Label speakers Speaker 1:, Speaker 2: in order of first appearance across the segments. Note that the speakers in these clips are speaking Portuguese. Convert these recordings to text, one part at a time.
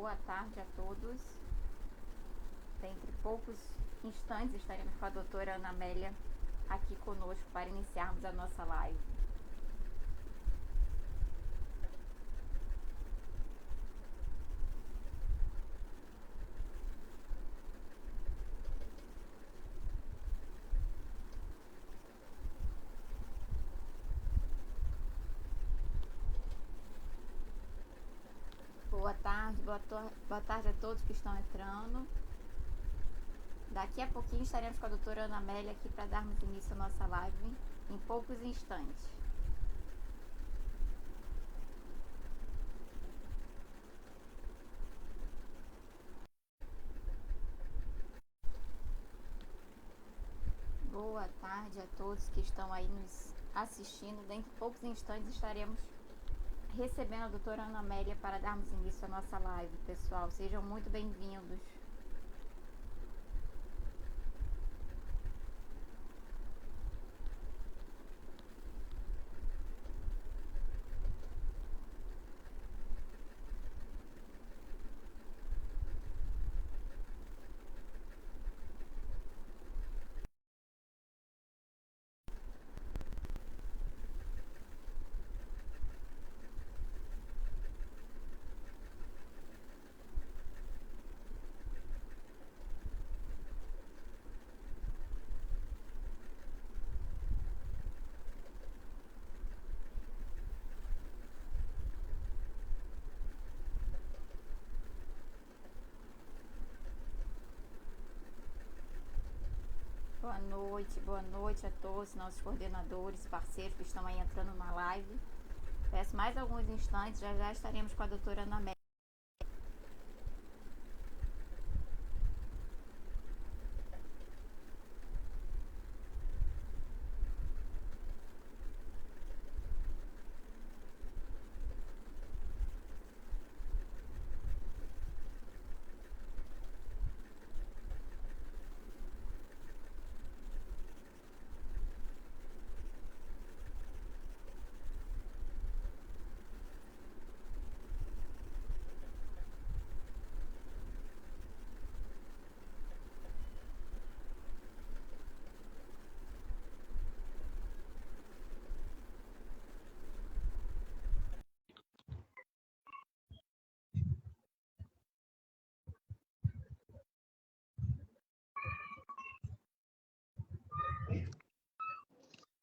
Speaker 1: Boa tarde a todos. Dentro de poucos instantes estaremos com a doutora Ana Amélia aqui conosco para iniciarmos a nossa live. Boa tarde a todos que estão entrando. Daqui a pouquinho estaremos com a doutora Ana Amélia aqui para darmos início à nossa live em poucos instantes. Boa tarde a todos que estão aí nos assistindo. Dentro de poucos instantes estaremos recebendo a doutora Ana Amélia para darmos início à nossa live, pessoal. Sejam muito bem-vindos. Boa noite a todos, nossos coordenadores, parceiros que estão aí entrando na live. Peço mais alguns instantes, já estaremos com a doutora Ana Amélia.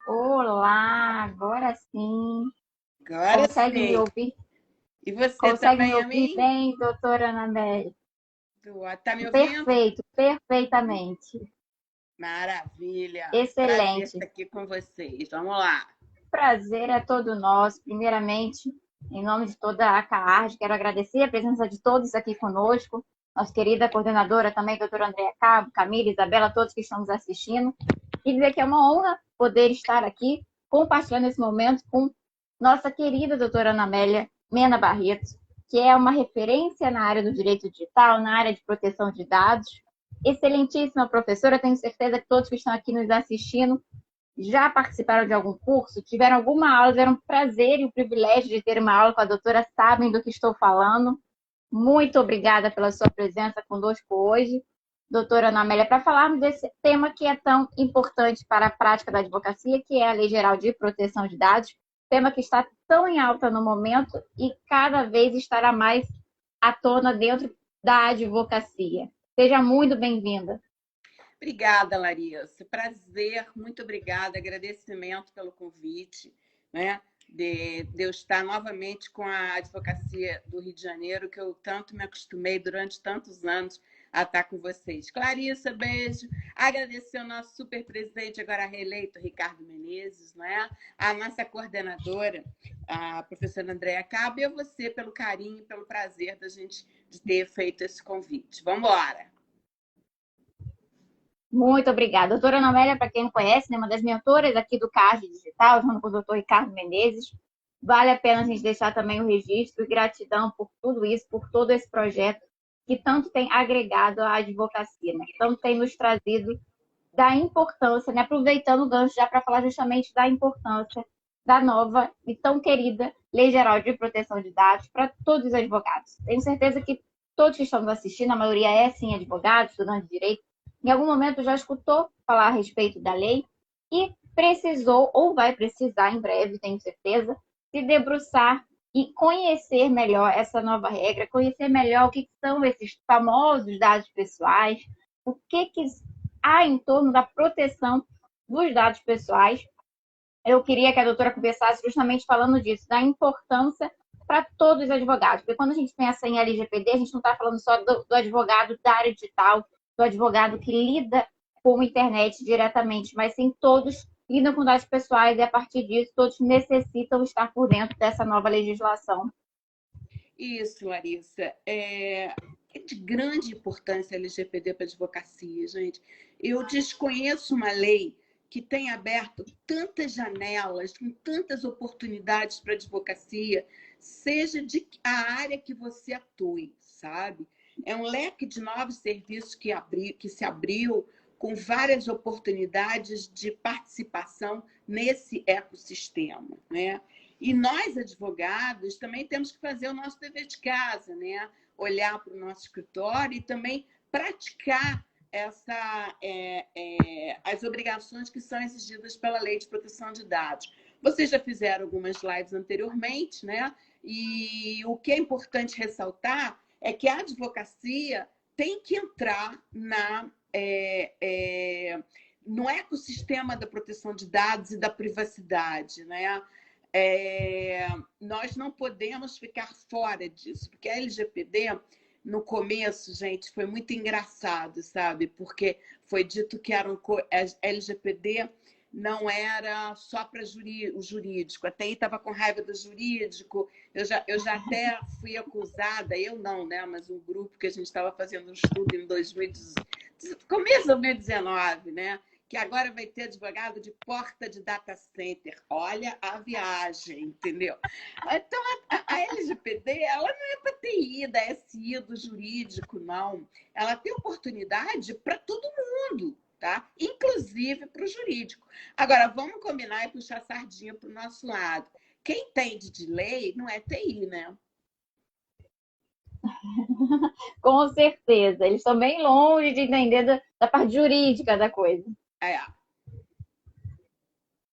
Speaker 1: Olá, agora sim.
Speaker 2: Agora
Speaker 1: Consegue
Speaker 2: sim.
Speaker 1: me ouvir?
Speaker 2: E você
Speaker 1: Consegue
Speaker 2: também
Speaker 1: me
Speaker 2: a
Speaker 1: ouvir
Speaker 2: mim?
Speaker 1: bem, doutora Ana Amélia?
Speaker 2: Tá me ouvindo?
Speaker 1: Perfeito, perfeitamente.
Speaker 2: Maravilha. Prazer
Speaker 1: Excelente.
Speaker 2: estar aqui com vocês. Vamos lá.
Speaker 1: Prazer é todo nosso. Primeiramente, em nome de toda a CAARD, quero agradecer a presença de todos aqui conosco, nossa querida coordenadora também, doutora Andréa Cabo, Camila, Isabela, todos que estão nos assistindo, e dizer que é uma honra poder estar aqui compartilhando esse momento com nossa querida doutora Ana Amélia Mena Barreto, que é uma referência na área do direito digital, na área de proteção de dados, excelentíssima professora, tenho certeza que todos que estão aqui nos assistindo já participaram de algum curso, tiveram alguma aula, tiveram o prazer e o privilégio de ter uma aula com a doutora, sabem do que estou falando. Muito obrigada pela sua presença conosco hoje, doutora Ana Amélia, para falarmos desse tema que é tão importante para a prática da advocacia, que é a Lei Geral de Proteção de Dados, tema que está tão em alta no momento e cada vez estará mais à tona dentro da advocacia. Seja muito bem-vinda.
Speaker 2: Obrigada, Larissa. Prazer, muito obrigada. Agradecimento pelo convite, né? De eu estar novamente com a advocacia do Rio de Janeiro, que eu tanto me acostumei durante tantos anos a estar com vocês. Clarissa, beijo. Agradecer ao nosso super presidente, agora reeleito, Ricardo Menezes, né? A nossa coordenadora, a professora Andréa Cabo, e a você pelo carinho, pelo prazer da gente de ter feito esse convite. Vamos embora!
Speaker 1: Muito obrigada. Doutora Ana Amélia, para quem não conhece, é uma das mentoras aqui do CARD Digital, junto com o doutor Ricardo Menezes. Vale a pena a gente deixar também o registro e gratidão por tudo isso, por todo esse projeto que tanto tem agregado à advocacia, né? Tanto tem nos trazido da importância, né? Aproveitando o gancho já para falar justamente da importância da nova e tão querida Lei Geral de Proteção de Dados para todos os advogados. Tenho certeza que todos que estão nos assistindo, a maioria é sim advogado, estudante de direito, em algum momento já escutou falar a respeito da lei e precisou ou vai precisar em breve, tenho certeza, se debruçar e conhecer melhor essa nova regra, conhecer melhor o que são esses famosos dados pessoais, o que há em torno da proteção dos dados pessoais. Eu queria que a doutora conversasse justamente falando disso, da importância para todos os advogados. Porque quando a gente pensa em LGPD, a gente não está falando só do advogado da área digital, do advogado que lida com a internet diretamente, mas sim todos lidam com dados pessoais e, a partir disso, todos necessitam estar por dentro dessa nova legislação.
Speaker 2: Isso, Larissa. É de grande importância a LGPD para a advocacia, gente. Eu desconheço uma lei que tem aberto tantas janelas, com tantas oportunidades para a advocacia, seja de a área que você atue, sabe? É um leque de novos serviços que se abriu, com várias oportunidades de participação nesse ecossistema, né? E nós, advogados, também temos que fazer o nosso dever de casa, né? Olhar para o nosso escritório e também praticar as obrigações que são exigidas pela Lei de Proteção de Dados. Vocês já fizeram algumas lives anteriormente, né? E o que é importante ressaltar é que a advocacia tem que entrar no ecossistema da proteção de dados e da privacidade, né? Nós não podemos ficar fora disso, porque a LGPD, no começo, gente, foi muito engraçado, sabe? Porque foi dito que a LGPD não era só para o jurídico. Até aí estava com raiva do jurídico. Eu já até fui acusada, eu não, né? Mas um grupo que a gente estava fazendo um estudo em começo de 2019, né? Que agora vai ter advogado de porta de data center. Olha a viagem, entendeu? Então, a LGPD, ela não é para TI, da SI, do jurídico, não. Ela tem oportunidade para todo mundo, tá? Inclusive para o jurídico. Agora, vamos combinar e puxar a sardinha para o nosso lado. Quem entende de lei não é TI, né?
Speaker 1: Com certeza. Eles estão bem longe de entender da parte jurídica da coisa.
Speaker 2: É.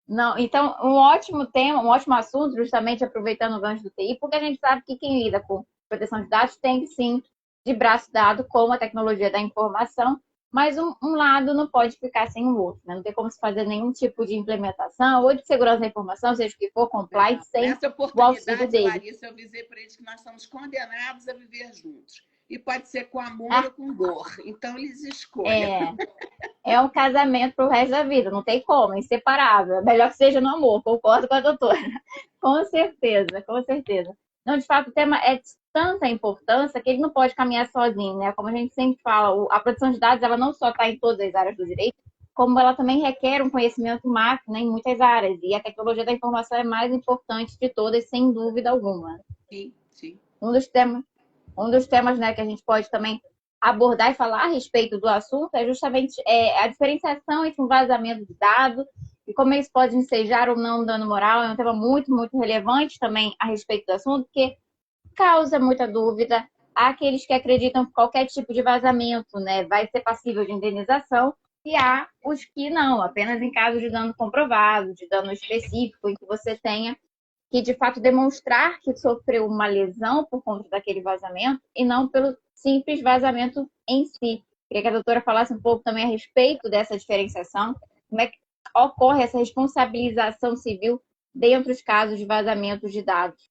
Speaker 1: Não, então, um ótimo tema, um ótimo assunto, justamente aproveitando o gancho do TI, porque a gente sabe que quem lida com proteção de dados tem, sim, de braço dado com a tecnologia da informação, mas um lado não pode ficar sem o outro, né? Não tem como se fazer nenhum tipo de implementação ou de segurança da informação, seja o que for, compliance, sem
Speaker 2: Nessa
Speaker 1: o auxílio
Speaker 2: oportunidade,
Speaker 1: dele.
Speaker 2: Larissa, eu avisei para eles que nós estamos condenados a viver juntos. E pode ser com amor ou com dor. Então, eles escolhem.
Speaker 1: É um casamento pro resto da vida, não tem como, é inseparável. É melhor que seja no amor, concordo com a doutora. Com certeza, com certeza. Não, de fato, o tema é de tanta importância que ele não pode caminhar sozinho, né? Como a gente sempre fala, a proteção de dados, ela não só está em todas as áreas do direito, como ela também requer um conhecimento macro, né, em muitas áreas. E a tecnologia da informação é mais importante de todas, sem dúvida alguma.
Speaker 2: Sim, sim.
Speaker 1: Um dos temas, né, que a gente pode também abordar e falar a respeito do assunto é justamente a diferenciação entre um vazamento de dados e como isso pode ensejar ou não um dano moral. É um tema muito, muito relevante também a respeito do assunto, porque causa muita dúvida. Há aqueles que acreditam que qualquer tipo de vazamento, né, vai ser passível de indenização, e há os que não, apenas em caso de dano comprovado, de dano específico, em que você tenha que de fato demonstrar que sofreu uma lesão por conta daquele vazamento e não pelo simples vazamento em si. Queria que a doutora falasse um pouco também a respeito dessa diferenciação, como é que ocorre essa responsabilização civil dentro dos casos de vazamento de dados.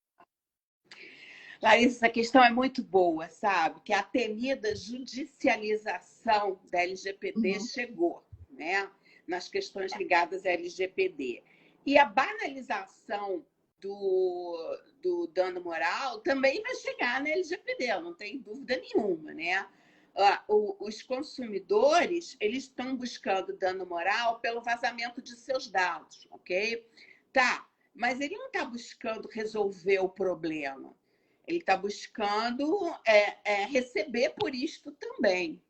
Speaker 2: Larissa, essa questão é muito boa, sabe? Que a temida judicialização da LGPD chegou, né? Nas questões ligadas à LGPD. E a banalização do dano moral também vai chegar na LGPD, não tem dúvida nenhuma, né? Os consumidores, eles estão buscando dano moral pelo vazamento de seus dados, ok? Tá, mas ele não está buscando resolver o problema. Ele está buscando receber por isto também,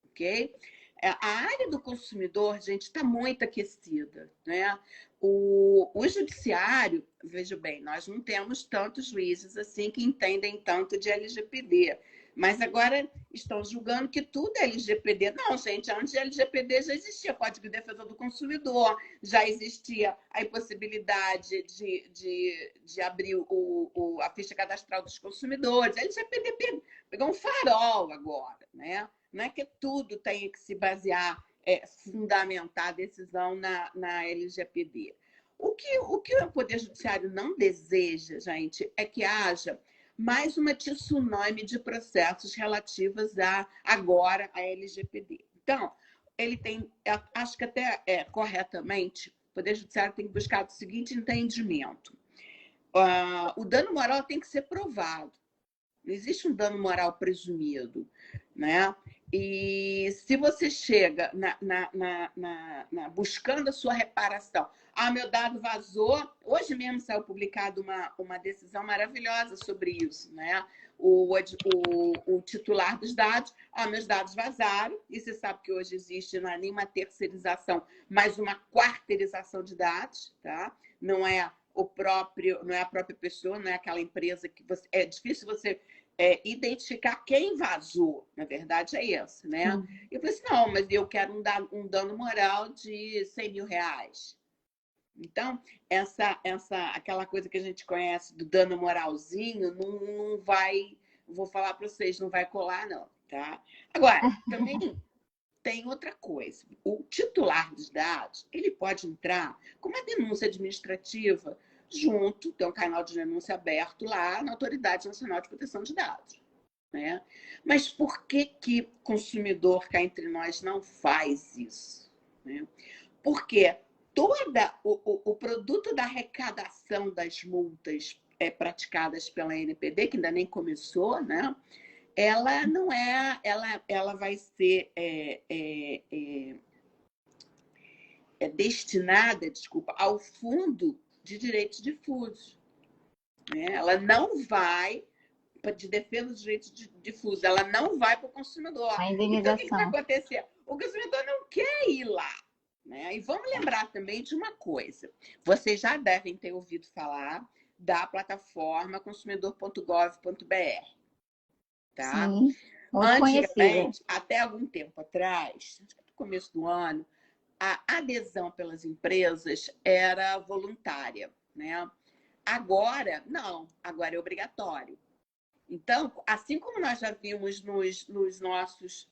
Speaker 2: ok? A área do consumidor, gente, está muito aquecida, né? O judiciário, veja bem, nós não temos tantos juízes assim que entendem tanto de LGPD, Mas agora estão julgando que tudo é LGPD. Não, gente, antes de LGPD já existia Código de Defesa do Consumidor, já existia a impossibilidade de abrir a ficha cadastral dos consumidores. A LGPD pegou um farol agora, né? Não é que tudo tenha que se basear, fundamentar a decisão na LGPD. O que o Poder Judiciário não deseja, gente, é que haja mais uma tsunami de processos relativos agora à LGPD. Então, ele tem, acho que até corretamente, o Poder Judiciário tem que buscar o seguinte entendimento. O dano moral tem que ser provado. Não existe um dano moral presumido, né? E se você chega buscando a sua reparação, meu dado vazou, hoje mesmo saiu publicado uma decisão maravilhosa sobre isso, né? O titular dos dados, meus dados vazaram, e você sabe que hoje existe não é nem uma terceirização, mas uma quarteirização de dados, tá? Não é a própria pessoa, não é aquela empresa que você. É difícil você identificar quem vazou, na verdade é isso, né? Eu falei assim, não, mas eu quero um dano moral de 100 mil reais. Então, aquela coisa que a gente conhece do dano moralzinho, não vai, vou falar para vocês, não vai colar, não, tá? Agora, também tem outra coisa. O titular dos dados, ele pode entrar com uma denúncia administrativa junto, tem um canal de denúncia aberto lá na Autoridade Nacional de Proteção de Dados, né? Mas por que consumidor cá entre nós não faz isso, né? Porque o produto da arrecadação das multas praticadas pela NPD, que ainda nem começou, né? Ela não é, ela vai ser destinada, desculpa, ao Fundo de Direitos Difusos, né? Ela não vai de defesa dos direitos difusos, ela não vai para o consumidor.
Speaker 1: A
Speaker 2: então, o que vai
Speaker 1: indenização.
Speaker 2: acontecer? O consumidor não quer ir lá, né? E vamos lembrar também de uma coisa. Vocês já devem ter ouvido falar da plataforma consumidor.gov.br, tá?
Speaker 1: Sim, muito conhecida.
Speaker 2: Antigamente, até algum tempo atrás, no começo do ano, a adesão pelas empresas era voluntária, né? Agora, não. Agora é obrigatório. Então, assim como nós já vimos nos nossos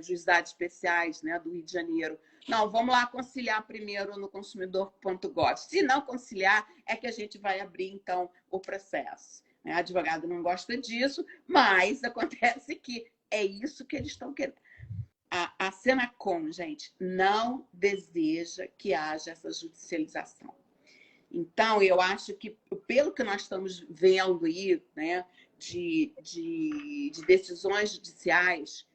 Speaker 2: juizados especiais, né, do Rio de Janeiro, não, vamos lá conciliar primeiro no consumidor.gov. Se não conciliar, é que a gente vai abrir, então, o processo. O advogado não gosta disso, mas acontece que é isso que eles estão querendo. A Senacom, gente, não deseja que haja essa judicialização. Então, eu acho que, pelo que nós estamos vendo aí, né, de decisões judiciais,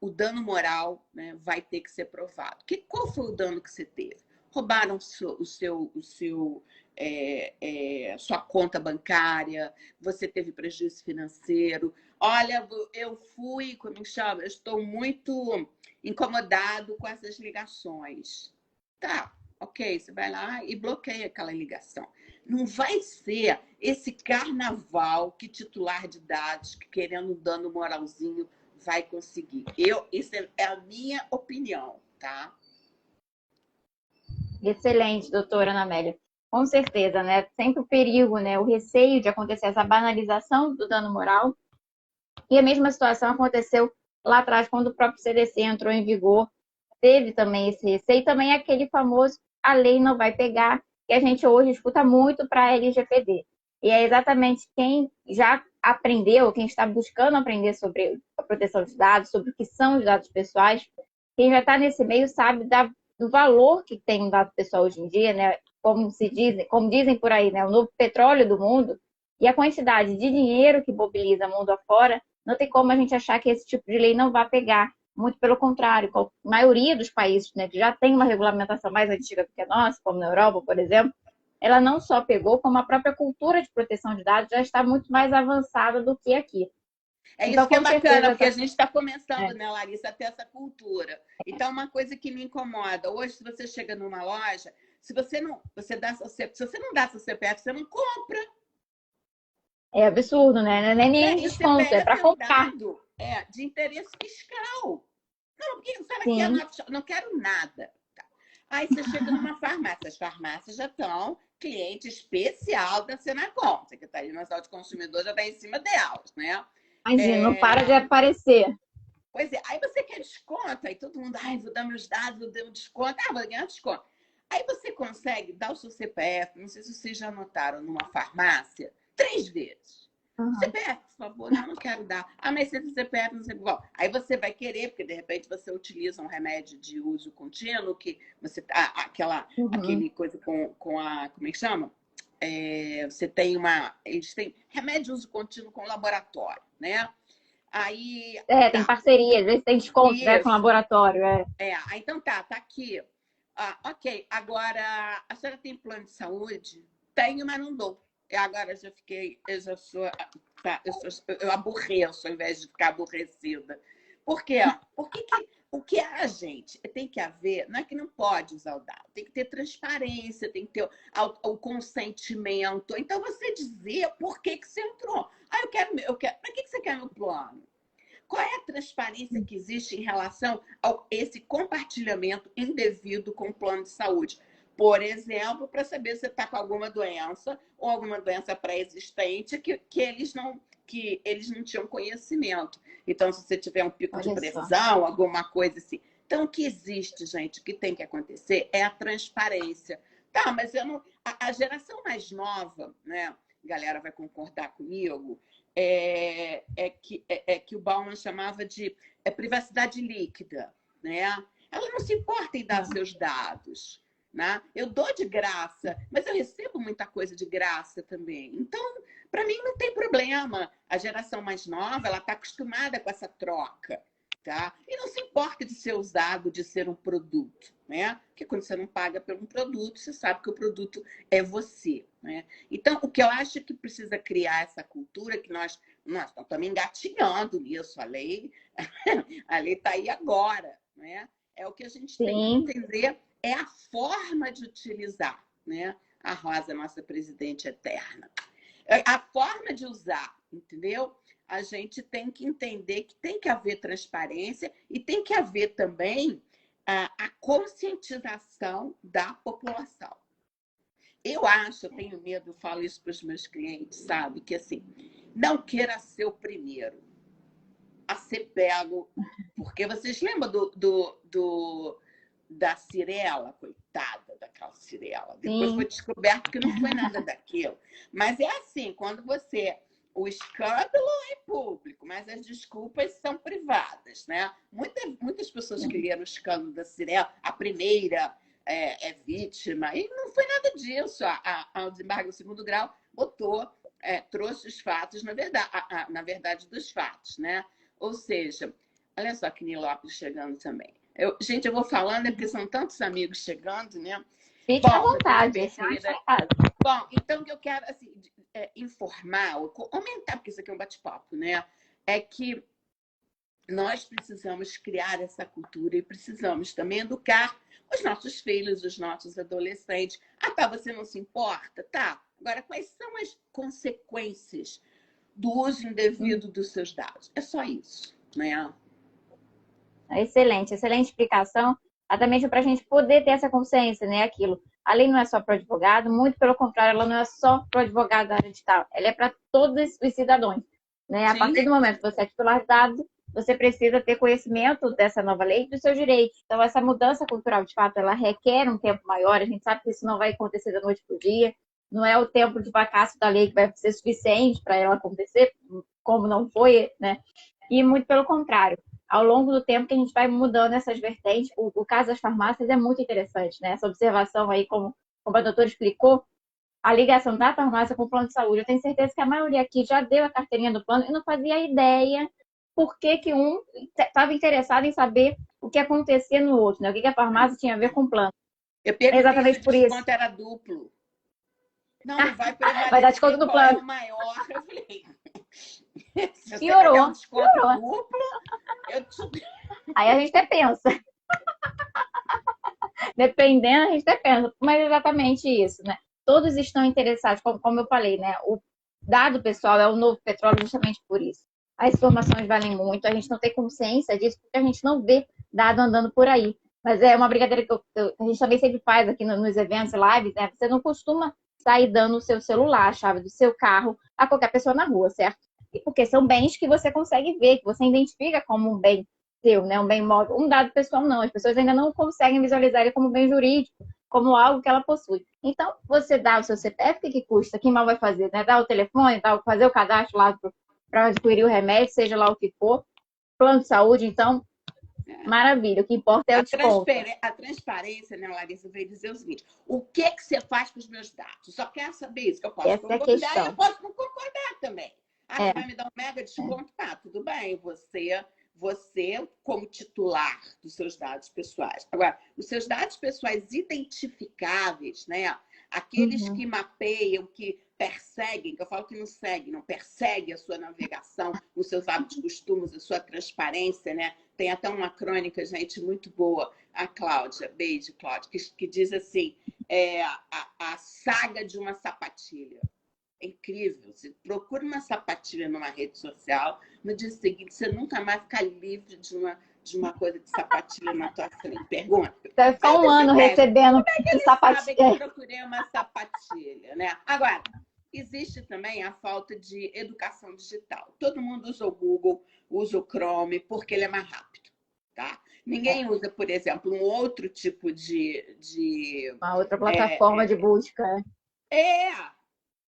Speaker 2: o dano moral, né, vai ter que ser provado. Qual foi o dano que você teve? Roubaram sua conta bancária, você teve prejuízo financeiro. Olha, eu fui, como chama? Eu estou muito incomodado com essas ligações. Tá, ok, você vai lá e bloqueia aquela ligação. Não vai ser esse carnaval que titular de dados, que querendo um dano moralzinho, vai conseguir. Isso é a minha opinião, tá?
Speaker 1: Excelente, doutora Ana Amélia. Com certeza, né? Sempre o perigo, né? O receio de acontecer essa banalização do dano moral. E a mesma situação aconteceu lá atrás, quando o próprio CDC entrou em vigor. Teve também esse receio. Também aquele famoso a lei não vai pegar, que a gente hoje escuta muito para a LGPD. E é exatamente quem já aprendeu, quem está buscando aprender sobre a proteção de dados, sobre o que são os dados pessoais, quem já está nesse meio sabe do valor que tem um dado pessoal hoje em dia, né? Como dizem por aí, né? O novo petróleo do mundo. E a quantidade de dinheiro que mobiliza mundo afora, não tem como a gente achar que esse tipo de lei não vai pegar. Muito pelo contrário, a maioria dos países, né, que já tem uma regulamentação mais antiga do que a nossa, como na Europa, por exemplo, ela não só pegou, como a própria cultura de proteção de dados já está muito mais avançada do que aqui.
Speaker 2: Então, isso que é bacana, porque a gente está começando, né, Larissa, a ter essa cultura. Então, uma coisa que me incomoda, hoje, se você chega numa loja, se você não dá seu CPF, você não compra.
Speaker 1: É absurdo, né? Não é nem
Speaker 2: E você
Speaker 1: desconto, é
Speaker 2: pega
Speaker 1: para
Speaker 2: teu
Speaker 1: comprar.
Speaker 2: dado de interesse fiscal. Não, porque sabe aqui,
Speaker 1: Sim.
Speaker 2: não quero nada. Tá. Aí você chega numa farmácia, as farmácias já estão cliente especial da Senacom, Secretaria Nacional de Consumidor já está em cima delas, né?
Speaker 1: Imagina, não para de
Speaker 2: É,
Speaker 1: aparecer.
Speaker 2: Pois é, aí você quer desconto, aí todo mundo, ai, vou dar meus dados, vou dar um desconto, vou ganhar desconto. Aí você consegue dar o seu CPF, não sei se vocês já notaram, numa farmácia, 3 vezes.
Speaker 1: Uhum.
Speaker 2: CPF, por favor, não quero dar. Ah, mas esse CPF não sei igual. Aí você vai querer, porque de repente você utiliza um remédio de uso contínuo, que você
Speaker 1: Uhum.
Speaker 2: aquele coisa com a, como é que chama? Você tem eles têm remédio de uso contínuo com laboratório, né? Aí,
Speaker 1: É, tem
Speaker 2: tá.
Speaker 1: parceria, às vezes tem desconto, né, com o
Speaker 2: Isso.
Speaker 1: laboratório. É.
Speaker 2: Então tá aqui. Ok, agora a senhora tem plano de saúde? Tenho, mas não dou. Agora eu já sou, eu aborreço ao invés de ficar aborrecida. Por quê? Porque o que a gente tem que haver, não é que não pode usar o dado, tem que ter transparência, tem que ter o consentimento. Então você dizer por que você entrou. Para que você quer meu plano? Qual é a transparência que existe em relação a esse compartilhamento indevido com o plano de saúde? Por exemplo, para saber se você está com alguma doença ou alguma doença pré-existente que eles não tinham conhecimento. Então, se você tiver um pico de
Speaker 1: Olha só.
Speaker 2: pressão, alguma coisa assim. Então, o que existe, gente, o que tem que acontecer é a transparência. Tá, mas eu não. A geração mais nova, né? A galera vai concordar comigo, que o Bauman chamava de privacidade líquida, né? Ela não se importa em dar seus dados, né? Eu dou de graça, mas eu recebo muita coisa de graça também. Então, para mim não tem problema. A geração mais nova, ela está acostumada com essa troca, tá? E não se importa de ser usado, de ser um produto, né? Porque quando você não paga por um produto, você sabe que o produto é você, né? Então, o que eu acho que precisa criar essa cultura, que nós estamos engatinhando nisso, a lei está aí agora, né? É o que a gente tem que
Speaker 1: Sim,
Speaker 2: entender, é a forma de utilizar, né? A Rosa, nossa presidente eterna. A forma de usar, entendeu? A gente tem que entender que tem que haver transparência e tem que haver também a conscientização da população. Eu tenho medo, eu falo isso para os meus clientes, sabe? Que assim, não queira ser o primeiro a ser pego. Porque vocês lembram da Cirela, coitada daquela Cirela? Depois foi
Speaker 1: sim.
Speaker 2: descoberto que não foi nada daquilo. Mas é assim, quando você. O escândalo é público, mas as desculpas são privadas, né? Muitas pessoas que leram o escândalo da Cirela, a primeira vítima, e não foi nada disso. A desembargo do segundo grau trouxe os fatos, na verdade dos fatos, né? Ou seja, olha só que Nilópolis chegando também. Gente, eu vou falando, porque são tantos amigos chegando, né?
Speaker 1: Fique à
Speaker 2: Bom, doutora
Speaker 1: vontade, esse é
Speaker 2: Aparecida.
Speaker 1: em casa.
Speaker 2: Bom, então o que eu quero assim, informar, aumentar, porque isso aqui é um bate-papo, né? É que nós precisamos criar essa cultura e precisamos também educar os nossos filhos, os nossos adolescentes. Ah, tá, você não se importa? Tá. Agora, quais são as consequências do uso indevido dos seus dados? É só isso, né?
Speaker 1: Excelente, excelente explicação, até mesmo para a gente poder ter essa consciência, né? Aquilo. A lei não é só para o advogado, muito pelo contrário, ela não é só para o advogado da área digital, ela é para todos os cidadãos, né? A
Speaker 2: Sim,
Speaker 1: partir do momento que você é titularizado, você precisa ter conhecimento dessa nova lei e dos seus direitos. Então, essa mudança cultural, de fato, ela requer um tempo maior, a gente sabe que isso não vai acontecer da noite para o dia, não é o tempo de vacácio da lei que vai ser suficiente para ela acontecer, como não foi, né? E muito pelo contrário, ao longo do tempo que a gente vai mudando essas vertentes. O caso das farmácias é muito interessante, né? Essa observação aí, como a doutora explicou, a ligação da farmácia com o plano de saúde. Eu tenho certeza que a maioria aqui já deu a carteirinha do plano e não fazia ideia por que um estava interessado em saber o que acontecia no outro, né? O que a farmácia tinha a ver com o plano.
Speaker 2: eu
Speaker 1: É
Speaker 2: perguntei se o
Speaker 1: exatamente por isso.
Speaker 2: desconto era duplo. Não vai
Speaker 1: Vai dar desconto
Speaker 2: prevalecer
Speaker 1: no
Speaker 2: qual é
Speaker 1: plano.
Speaker 2: o maior. Eu falei, se você me der um
Speaker 1: Piorou,
Speaker 2: desconto
Speaker 1: piorou.
Speaker 2: duplo, eu te...
Speaker 1: Aí a gente até pensa. Dependendo, a gente até pensa. Mas é exatamente isso, né? Todos estão interessados, como eu falei, né? dado pessoal é o novo petróleo justamente por isso. As informações valem muito, a gente não tem consciência disso porque a gente não vê dado andando por aí. Mas é uma brincadeira que a gente também sempre faz aqui nos eventos, lives, né? Você não costuma sair dando o seu celular, a chave do seu carro, a qualquer pessoa na rua, certo? E porque são bens que você consegue ver, que você identifica como um bem seu, né? Um bem móvel. Um dado pessoal não, as pessoas ainda não conseguem visualizar ele como bem jurídico, como algo que ela possui. Então, você dá o seu CPF, o que custa? Quem mal vai fazer, né? Dar o telefone, fazer o cadastro lá para adquirir o remédio, seja lá o que for. Plano de saúde, então, maravilha. O que importa é o desconto.
Speaker 2: A transparência, né, Larissa, veio dizer o seguinte: o que você faz com os meus dados? Só quer saber isso, que eu posso
Speaker 1: Essa
Speaker 2: concordar
Speaker 1: é a questão.
Speaker 2: e eu posso não concordar também. Você vai me dar um mega desconto? Tá, tudo bem. Você, como titular dos seus dados pessoais. Agora, os seus dados pessoais identificáveis, né? Aqueles que mapeiam, que perseguem, que eu falo que não seguem, não perseguem a sua navegação, os seus hábitos, costumes, a sua transparência, né? Tem até uma crônica, gente, muito boa, a Cláudia, beijo, Cláudia, que diz assim, a saga de uma sapatilha. É incrível. Você procura uma sapatilha numa rede social, no dia seguinte você nunca mais fica livre de uma coisa de sapatilha na tua frente. Pergunta.
Speaker 1: Você vai ficar um ano recebendo
Speaker 2: de sapatilha. Que eu procurei uma sapatilha, né? Agora, existe também a falta de educação digital. Todo mundo usa o Google, usa o Chrome, porque ele é mais rápido. Tá? Ninguém usa, por exemplo, um outro tipo de
Speaker 1: uma outra plataforma de busca.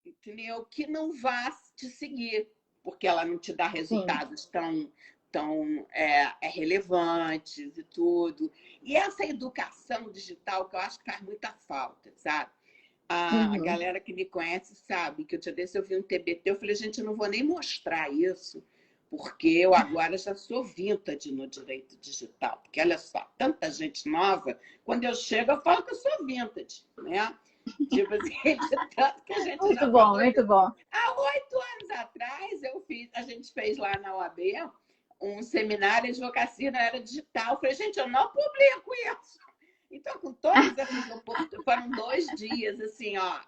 Speaker 2: Entendeu? Que não vá te seguir, porque ela não te dá resultados tão relevantes e tudo. E essa educação digital que eu acho que faz muita falta, sabe? A galera que me conhece sabe que eu desse eu vi um TBT, eu falei, gente, eu não vou nem mostrar isso, porque eu agora já sou vintage no direito digital. Porque, olha só, tanta gente nova, quando eu chego, eu falo que eu sou vintage, né? Tipo assim, de tanto que a gente
Speaker 1: muito bom, muito bom.
Speaker 2: Há 8 anos atrás, a gente fez lá na OAB um seminário de advocacia na era digital. Eu falei, gente, eu não publico isso. Então, com todas essas oportunidades, foram 2 dias, assim, ó,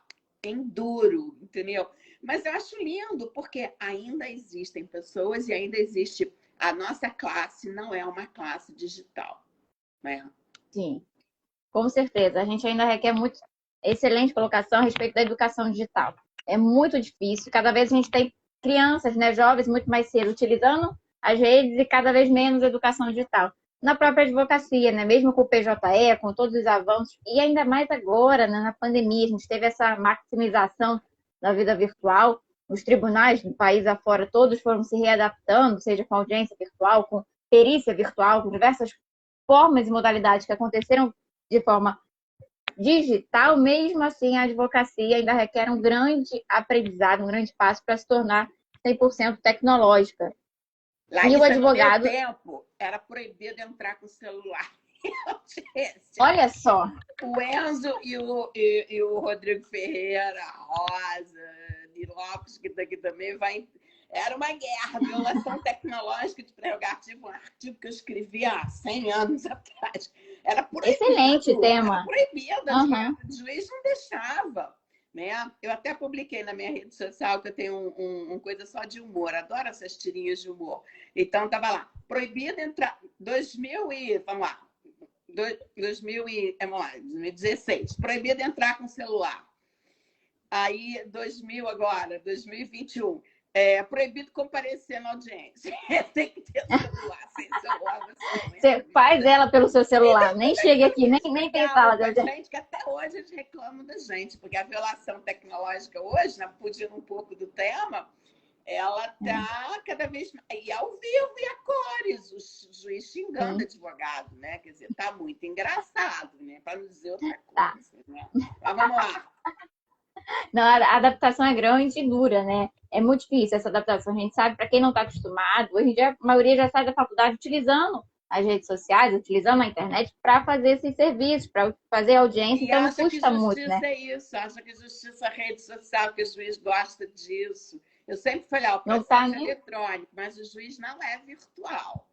Speaker 2: enduro, entendeu? Mas eu acho lindo, porque ainda existem pessoas e ainda existe... A nossa classe não é uma classe digital, né?
Speaker 1: Sim, com certeza. A gente ainda requer muito... Excelente colocação a respeito da educação digital. É muito difícil. Cada vez a gente tem crianças, né, jovens, muito mais cedo utilizando as redes e cada vez menos educação digital. Na própria advocacia, né, mesmo com o PJE, com todos os avanços, e ainda mais agora, né, na pandemia, a gente teve essa maximização da vida virtual. Os tribunais do país afora, todos foram se readaptando, seja com audiência virtual, com perícia virtual, com diversas formas e modalidades que aconteceram de forma digital. Mesmo assim, a advocacia ainda requer um grande aprendizado, um grande passo para se tornar 100% tecnológica.
Speaker 2: Larissa,
Speaker 1: e o advogado...
Speaker 2: no meu tempo, era proibido entrar com o celular.
Speaker 1: Olha só.
Speaker 2: O Enzo e o Rodrigo Ferreira, a Rosa, e Lopes, que está aqui também, era uma guerra, violação tecnológica de prerrogativo, um artigo que eu escrevi há 100 anos atrás. Era proibido.
Speaker 1: Excelente tema.
Speaker 2: Era proibido, o juiz não deixava. Né? Eu até publiquei na minha rede social que eu tenho um coisa só de humor, adoro essas tirinhas de humor. Então, estava lá, proibido entrar, 2016, proibido entrar com celular. Aí, 2021, proibido comparecer na audiência. Tem que ter celular, sem celular.
Speaker 1: Você faz ela pelo seu celular, nem chega aqui, nem tem sala de audiência.
Speaker 2: Gente, que até hoje a gente reclama da gente, porque a violação tecnológica hoje, né, fugindo um pouco do tema, ela está cada vez mais... E ao vivo e a cores, o juiz xingando o advogado, né? Quer dizer, está muito engraçado, né? Para não dizer outra coisa, né? Mas vamos lá.
Speaker 1: Não, a adaptação é grande e dura, né? É muito difícil essa adaptação. A gente sabe, para quem não está acostumado, hoje em dia a maioria já sai da faculdade utilizando as redes sociais, utilizando a internet para fazer esses serviços, para fazer audiência, então não custa muito, né?
Speaker 2: É isso, acha que justiça é rede social, que o juiz gosta disso. Eu sempre falei, o processo é eletrônico, mas o juiz não é virtual.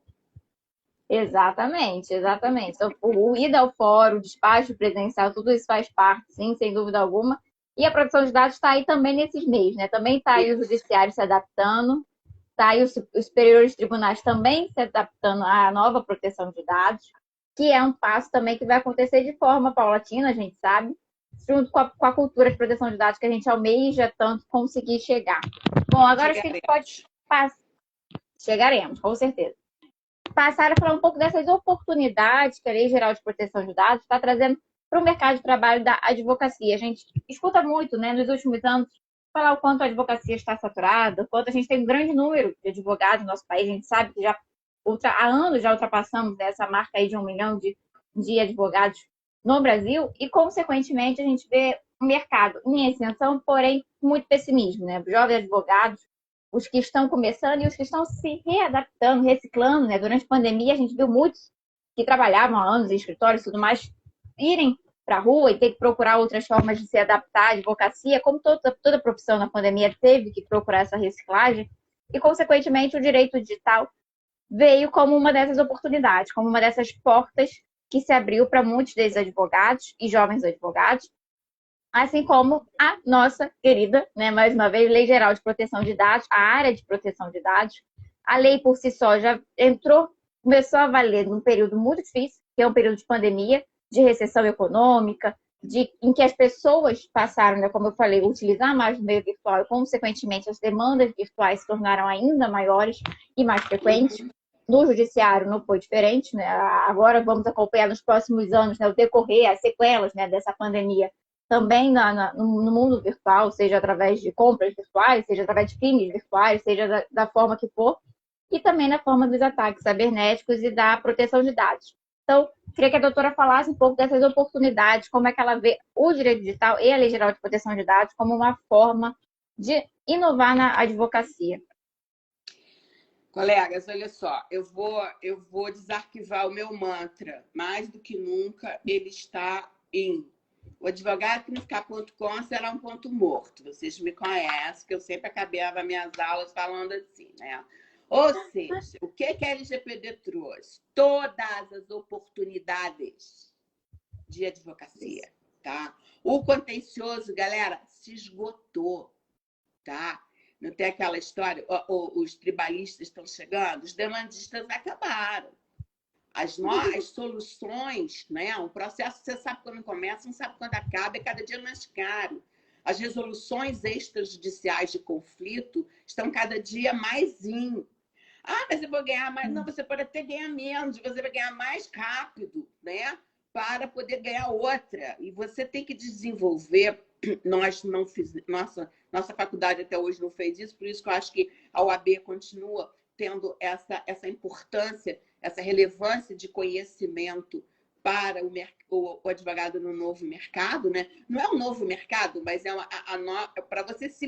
Speaker 1: Exatamente, exatamente. Então, o ida ao fórum, o despacho presencial, tudo isso faz parte, sim, sem dúvida alguma. E a proteção de dados está aí também nesses meios, né? Também está aí o judiciário se adaptando, está aí os superiores tribunais também se adaptando à nova proteção de dados, que é um passo também que vai acontecer de forma paulatina, a gente sabe, junto com a cultura de proteção de dados que a gente almeja tanto conseguir chegar. Bom, agora acho que a gente pode passar. Chegaremos, com certeza. Passar a falar um pouco dessas oportunidades que a Lei Geral de Proteção de Dados está trazendo para o mercado de trabalho da advocacia. A gente escuta muito, né, nos últimos anos, falar o quanto a advocacia está saturada, o quanto a gente tem um grande número de advogados no nosso país. A gente sabe que já há anos já ultrapassamos essa marca aí de 1 milhão de advogados no Brasil e, consequentemente, a gente vê um mercado em ascensão, porém, muito pessimismo, né? Os jovens advogados, os que estão começando e os que estão se readaptando, reciclando, né? Durante a pandemia, a gente viu muitos que trabalhavam há anos em escritórios e tudo mais irem para a rua e ter que procurar outras formas de se adaptar à advocacia, como toda profissão na pandemia teve que procurar essa reciclagem, e, consequentemente, o direito digital veio como uma dessas oportunidades, como uma dessas portas que se abriu para muitos desses advogados e jovens advogados, assim como a nossa querida, né, mais uma vez, Lei Geral de Proteção de Dados, a área de proteção de dados. A lei por si só já começou a valer num período muito difícil, que é um período de pandemia, de recessão econômica, em que as pessoas passaram, né, como eu falei, a utilizar mais o meio virtual e, consequentemente, as demandas virtuais se tornaram ainda maiores e mais frequentes. No judiciário não foi diferente, né? Agora vamos acompanhar nos próximos anos, né, o decorrer, as sequelas, né, dessa pandemia também no mundo virtual, seja através de compras virtuais, seja através de crimes virtuais, seja da forma que for, e também na forma dos ataques cibernéticos e da proteção de dados. Então, queria que a doutora falasse um pouco dessas oportunidades, como é que ela vê o direito digital e a Lei Geral de Proteção de Dados como uma forma de inovar na advocacia.
Speaker 2: Colegas, olha só, eu vou desarquivar o meu mantra. Mais do que nunca, ele está em o advogado que não ficar ponto com será um ponto morto. Vocês me conhecem, que eu sempre acabava minhas aulas falando assim, né? Ou seja, o que a LGPD trouxe? Todas as oportunidades de advocacia, tá? O contencioso, galera, se esgotou, tá? Não tem aquela história, os tribalistas estão chegando, os demandistas acabaram. As soluções, né? Um processo, você sabe quando começa, não sabe quando acaba, é cada dia mais caro. As resoluções extrajudiciais de conflito estão cada dia mais in. Ah, mas eu vou ganhar mais. Não, você pode até ganhar menos, você vai ganhar mais rápido, né? Para poder ganhar outra. E você tem que desenvolver. Nós não fizemos, nossa faculdade até hoje não fez isso, por isso que eu acho que a UAB continua tendo essa importância, essa relevância de conhecimento para o advogado no novo mercado, né? Não é um novo mercado, mas é para você se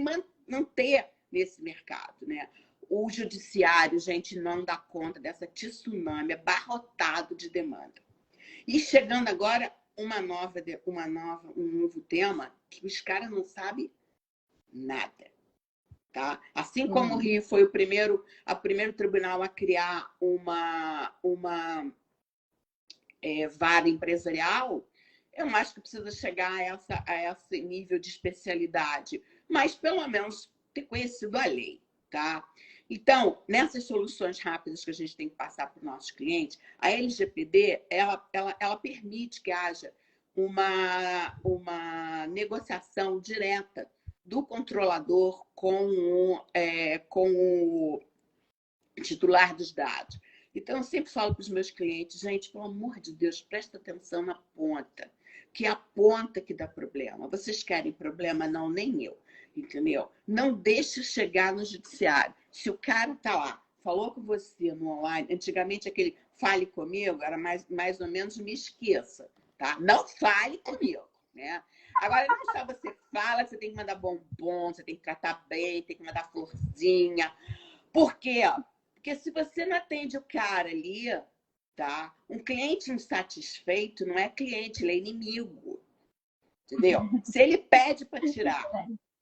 Speaker 2: manter nesse mercado, né? O judiciário, gente, não dá conta dessa tsunami abarrotado de demanda. E chegando agora um novo tema que os caras não sabem nada. Tá? Assim como o Rio foi o primeiro tribunal a criar uma vara empresarial, eu acho que precisa chegar a esse nível de especialidade, mas pelo menos ter conhecido a lei. Tá? Então, nessas soluções rápidas que a gente tem que passar para os nossos clientes, a LGPD ela permite que haja uma negociação direta do controlador com o titular dos dados. Então, eu sempre falo para os meus clientes, gente, pelo amor de Deus, presta atenção na ponta, que é a ponta que dá problema. Vocês querem problema? Não, nem eu. Entendeu? Não deixe chegar no judiciário. Se o cara está lá, falou com você no online, antigamente aquele fale comigo era mais ou menos me esqueça, tá? Não fale comigo, né? Agora, não só você fala, você tem que mandar bombom, você tem que tratar bem, tem que mandar florzinha. Por quê? Porque se você não atende o cara ali, tá? Um cliente insatisfeito não é cliente, ele é inimigo. Entendeu? Se ele pede para tirar,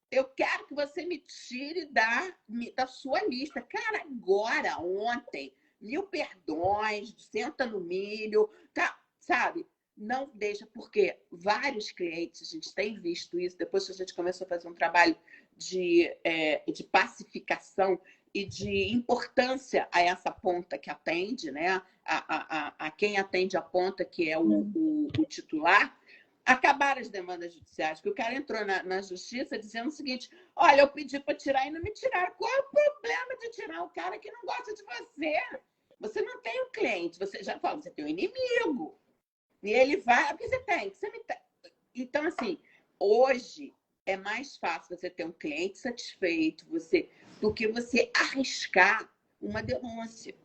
Speaker 2: eu quero que você me tire da sua lista. Cara, agora, ontem, 1000 perdões, senta no milho, tá? Sabe? não deixa, porque vários clientes, a gente tem visto isso, depois que a gente começou a fazer um trabalho de pacificação e de importância a essa ponta que atende, né? A quem atende a ponta, que é o titular, acabaram as demandas judiciais, porque o cara entrou na justiça dizendo o seguinte: olha, eu pedi para tirar e não me tiraram. Qual é o problema de tirar o cara que não gosta de você? Você não tem um cliente, você já fala, você tem um inimigo. E ele vai, o que você tem? Você me tem. Então, assim, hoje é mais fácil você ter um cliente satisfeito do que você arriscar uma denúncia.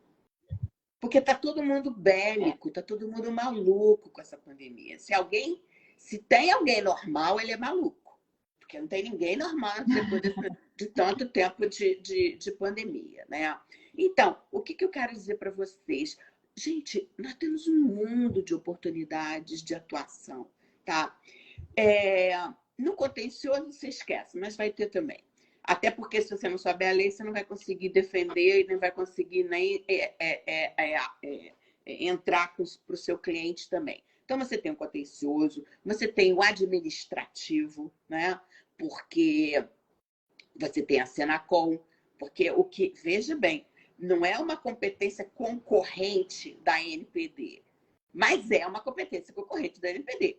Speaker 2: Porque está todo mundo bélico, está todo mundo maluco com essa pandemia. Se tem alguém normal, ele é maluco. Porque não tem ninguém normal depois de tanto tempo de pandemia, né? Então, o que eu quero dizer para vocês? Gente, nós temos um mundo de oportunidades de atuação, tá? No contencioso, você esquece, mas vai ter também. Até porque, se você não souber a lei, você não vai conseguir defender e não vai conseguir nem entrar para o seu cliente também. Então, você tem o contencioso, você tem o administrativo, né? Porque você tem a Senacom, porque veja bem, não é uma competência concorrente da NPD, mas é uma competência concorrente da NPD.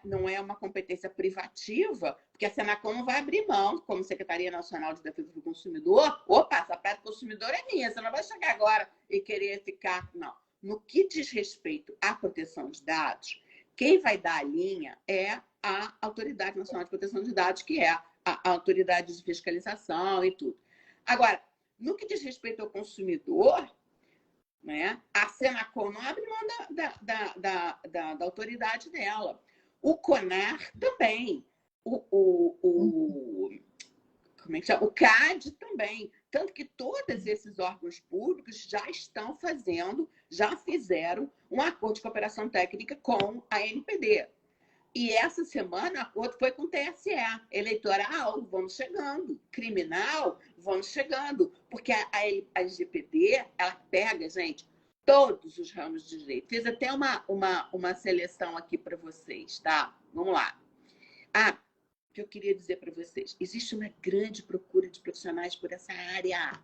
Speaker 2: Não é uma competência privativa, porque a Senacom não vai abrir mão, como Secretaria Nacional de Defesa do Consumidor. Opa, essa parte do consumidor é minha, você não vai chegar agora e querer ficar... Não. No que diz respeito à proteção de dados, quem vai dar a linha é a Autoridade Nacional de Proteção de Dados, que é a autoridade de fiscalização e tudo. Agora, no que diz respeito ao consumidor, né, a Senacom não abre mão da autoridade dela. O CONAR também. Como é que chama? O CAD também. Tanto que todos esses órgãos públicos já fizeram um acordo de cooperação técnica com a NPD. E essa semana o acordo foi com o TSE. Eleitoral, vamos chegando. Criminal, vamos chegando. Porque a LGPD, ela pega, gente, todos os ramos de direito. Fiz até uma seleção aqui para vocês, tá? Vamos lá. O que eu queria dizer para vocês. Existe uma grande procura de profissionais por essa área.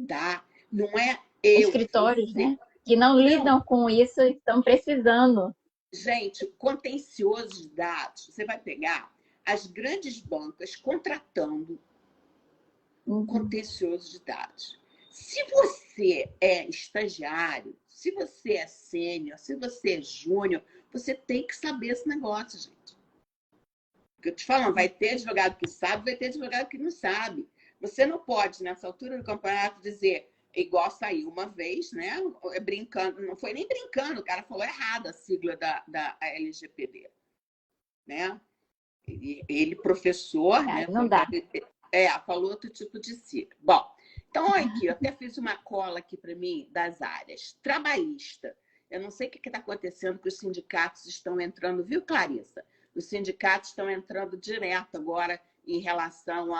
Speaker 2: Tá? Não é eu.
Speaker 1: Escritórios, né? Que não lidam com isso e estão precisando.
Speaker 2: Gente, contencioso de dados, você vai pegar as grandes bancas contratando contencioso de dados. Se você é estagiário, se você é sênior, se você é júnior, você tem que saber esse negócio, gente. Porque eu te falo, vai ter advogado que sabe, vai ter advogado que não sabe. Você não pode, nessa altura do campeonato, dizer... Igual saiu uma vez, né? Brincando, não foi nem brincando, o cara falou errado a sigla da LGPD. Né? Ele professor, né?
Speaker 1: Não dá.
Speaker 2: Falou outro tipo de sigla. Bom, então aqui, eu até fiz uma cola aqui para mim das áreas. Trabalhista. Eu não sei o que está acontecendo, que os sindicatos estão entrando, viu, Clarissa? Os sindicatos estão entrando direto agora em relação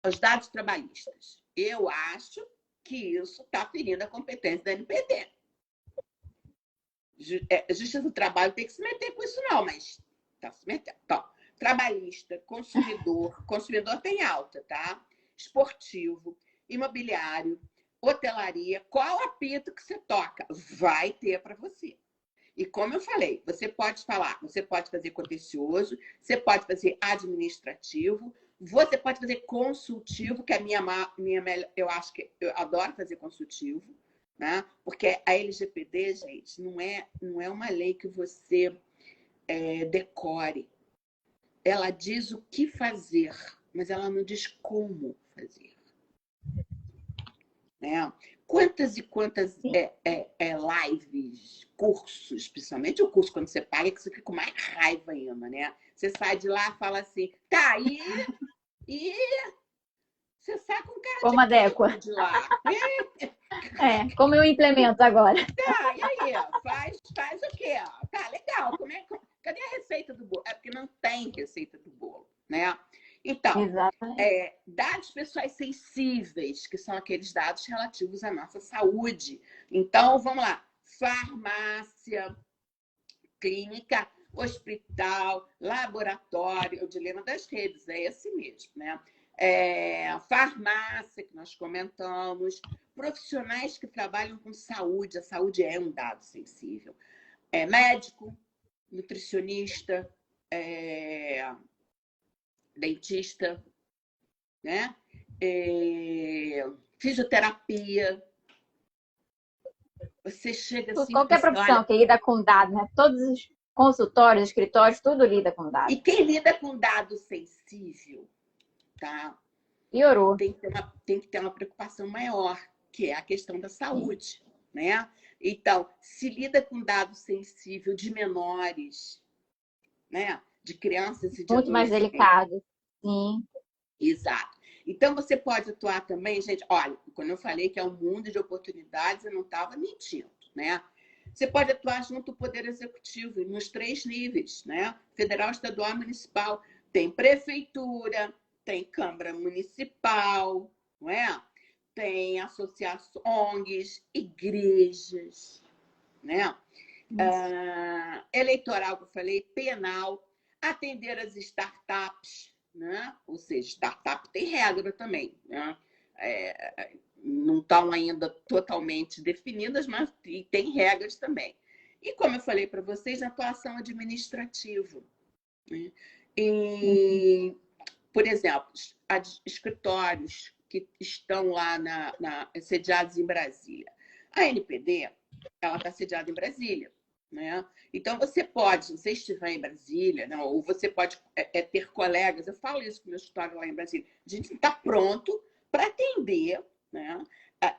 Speaker 2: aos dados trabalhistas. Eu acho que isso está ferindo a competência da NPD. A Justiça do Trabalho tem que se meter com isso, não, mas está se metendo. Então, trabalhista, consumidor tem alta, tá? Esportivo, imobiliário, hotelaria, qual apito que você toca? Vai ter para você. E como eu falei, você pode fazer contencioso, você pode fazer administrativo, você pode fazer consultivo, que é eu acho que eu adoro fazer consultivo, né? Porque a LGPD, gente, não é uma lei que você decore. Ela diz o que fazer, mas ela não diz como fazer. Né? Quantas e quantas lives, cursos, principalmente o curso quando você paga, que você fica com mais raiva ainda, né? Você sai de lá e fala assim, tá, e você sai com cara
Speaker 1: como adequa
Speaker 2: de lá.
Speaker 1: Como eu implemento agora?
Speaker 2: Tá, e aí? Faz o quê? Tá, legal. Cadê a receita do bolo? É porque não tem receita do bolo, né? Então, dados pessoais sensíveis, que são aqueles dados relativos à nossa saúde. Então, vamos lá. Farmácia, clínica, hospital, laboratório, é o dilema das redes, é esse mesmo, né? Farmácia, que nós comentamos, profissionais que trabalham com saúde, a saúde é um dado sensível. Médico, nutricionista, dentista, né? Fisioterapia. Você chega assim...
Speaker 1: Qualquer profissão
Speaker 2: olha,
Speaker 1: que lida com dados, né? Todos os consultórios, escritórios, tudo lida com dados.
Speaker 2: E quem lida com dado sensível, tá?
Speaker 1: Piorou.
Speaker 2: Tem que ter uma preocupação maior, que é a questão da saúde, né? Então, se lida com dado sensível de menores, né? De crianças e de
Speaker 1: Muito mais
Speaker 2: adolescentes.
Speaker 1: delicado. Sim.
Speaker 2: Exato. Então, você pode atuar também, gente, olha, quando eu falei que é um mundo de oportunidades, eu não estava mentindo, né? Você pode atuar junto ao Poder Executivo, nos 3 níveis, né? Federal, estadual e municipal. Tem prefeitura, tem Câmara Municipal, não é? Tem associações, ONGs, igrejas, né? Eleitoral, que eu falei, penal, atender as startups, né? Ou seja, startup tem regra também, né? Não estão ainda totalmente definidas, mas tem regras também. E como eu falei para vocês, atuação administrativa, né? E, por exemplo, escritórios que estão lá sediados em Brasília. A NPD, ela está sediada em Brasília, né? Então, você pode, se você estiver em Brasília, né, ou você pode ter colegas, eu falo isso com o meu escritório lá em Brasília, a gente está pronto para atender, né,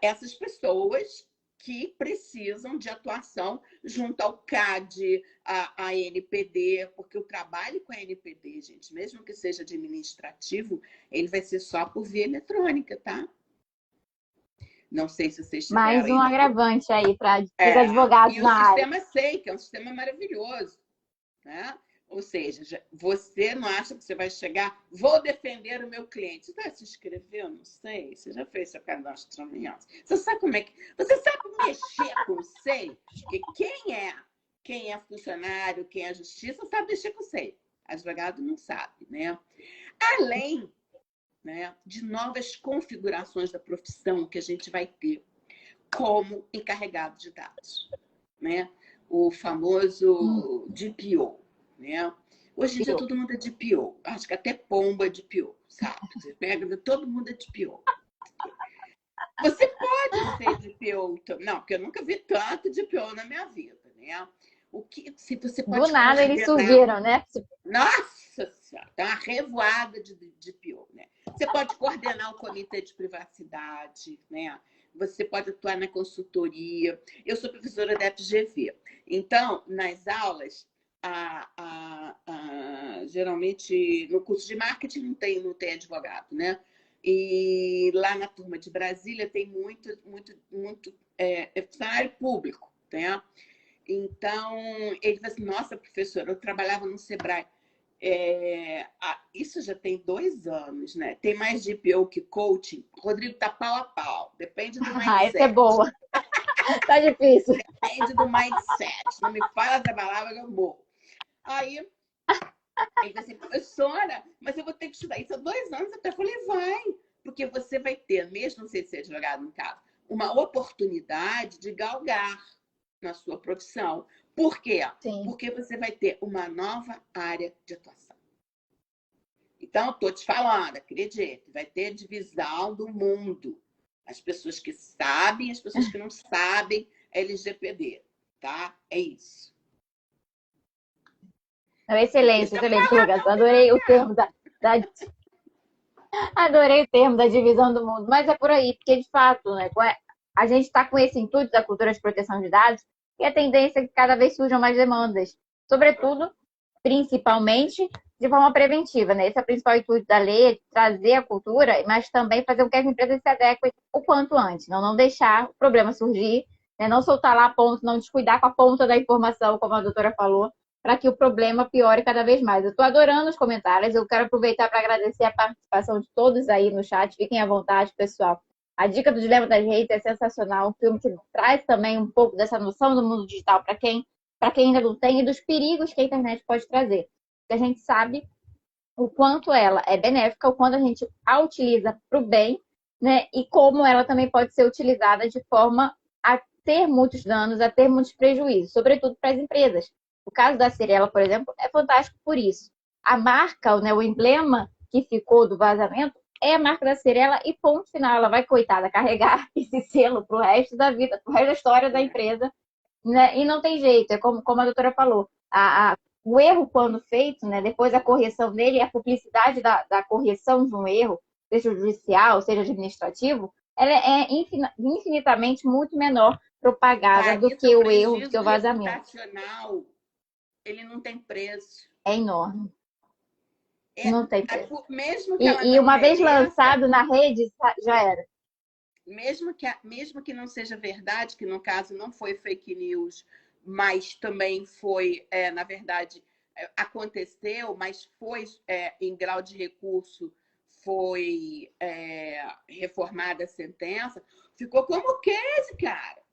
Speaker 2: essas pessoas que precisam de atuação junto ao CAD, a NPD, porque o trabalho com a NPD, gente, mesmo que seja administrativo, ele vai ser só por via eletrônica, tá? Não sei se vocês tiveram...
Speaker 1: Mais um agravante aí para os advogados na área.
Speaker 2: E o sistema SEI, que é um sistema maravilhoso, né? Ou seja, você não acha que você vai chegar, vou defender o meu cliente. Você vai se inscrever? Não sei. Você já fez seu cadastro amanhã? Você sabe como é que... Você sabe mexer com o SEI? Porque quem é funcionário, quem é justiça, sabe mexer com o SEI. Advogado não sabe, né? Além, né, de novas configurações da profissão que a gente vai ter como encarregado de dados, né? O famoso DPO, né? Hoje em dia todo mundo é DPO. Acho que até pomba é DPO, sabe? Você pega, todo mundo é DPO. Você pode ser DPO também. Não, porque eu nunca vi tanto DPO na minha vida, né? Se você pode
Speaker 1: do nada eles surgiram, né?
Speaker 2: Nossa Senhora, tem uma revoada de DPO, né? Você pode coordenar o comitê de privacidade, né? Você pode atuar na consultoria. Eu sou professora da FGV. Então, nas aulas, geralmente, no curso de marketing não tem advogado, né? E lá na turma de Brasília tem muito funcionário público, né? Então, ele falou assim, nossa, professora, eu trabalhava no Sebrae. Isso já tem 2 anos, né? Tem mais DPO que coaching. Rodrigo tá pau a pau. Depende do mindset.
Speaker 1: Essa é boa. Tá difícil.
Speaker 2: Depende do mindset. Não me fala essa palavra que eu morro. Aí, ele falou assim, professora, mas eu vou ter que estudar isso há 2 anos. Eu até falei, vai. Porque você vai ter, mesmo não sei se é advogado no caso, uma oportunidade de galgar na sua profissão. Por quê?
Speaker 1: Sim.
Speaker 2: Porque você vai ter uma nova área de atuação. Então, estou te falando, acredite, vai ter divisão do mundo. As pessoas que sabem, as pessoas que não sabem, LGPD, tá? É isso.
Speaker 1: Excelente, Lucas. Adorei o termo Adorei o termo da divisão do mundo. Mas é por aí, porque, de fato, né, a gente está com esse intuito da cultura de proteção de dados e a tendência é que cada vez surjam mais demandas. Sobretudo, principalmente, de forma preventiva, né? Esse é o principal intuito da lei, é trazer a cultura, mas também fazer com que as empresas se adequem o quanto antes. Não deixar o problema surgir, né? Não soltar lá a ponta, não descuidar com a ponta da informação, como a doutora falou, para que o problema piore cada vez mais. Eu estou adorando os comentários, eu quero aproveitar para agradecer a participação de todos aí no chat, fiquem à vontade, pessoal. A Dica do Dilema das Redes é sensacional, um filme que traz também um pouco dessa noção do mundo digital para quem ainda não tem e dos perigos que a internet pode trazer. A gente sabe o quanto ela é benéfica, o quanto a gente a utiliza para o bem, né? E como ela também pode ser utilizada de forma a ter muitos danos, a ter muitos prejuízos, sobretudo para as empresas. O caso da Cirela, por exemplo, é fantástico por isso. A marca, né, o emblema que ficou do vazamento é a marca da Cirela e ponto final. Ela vai, coitada, carregar esse selo para o resto da vida, para o resto da história da empresa, né? E não tem jeito, é como a doutora falou. O erro, quando feito, né, depois a correção dele, a publicidade da correção de um erro, seja judicial, seja administrativo, ela é infinitamente muito menor propagada do
Speaker 2: Clarissa,
Speaker 1: que
Speaker 2: o
Speaker 1: o erro, do que
Speaker 2: prejuízo
Speaker 1: o vazamento.
Speaker 2: reputacional, ele não tem preço.
Speaker 1: É enorme. Não tem preço.
Speaker 2: Mesmo que ela
Speaker 1: E
Speaker 2: não
Speaker 1: uma vez
Speaker 2: mereça,
Speaker 1: lançado na rede, já era.
Speaker 2: mesmo que não seja verdade, que no caso não foi fake news, mas também foi, na verdade, aconteceu, mas foi em grau de recurso, foi reformada a sentença, ficou como case, cara.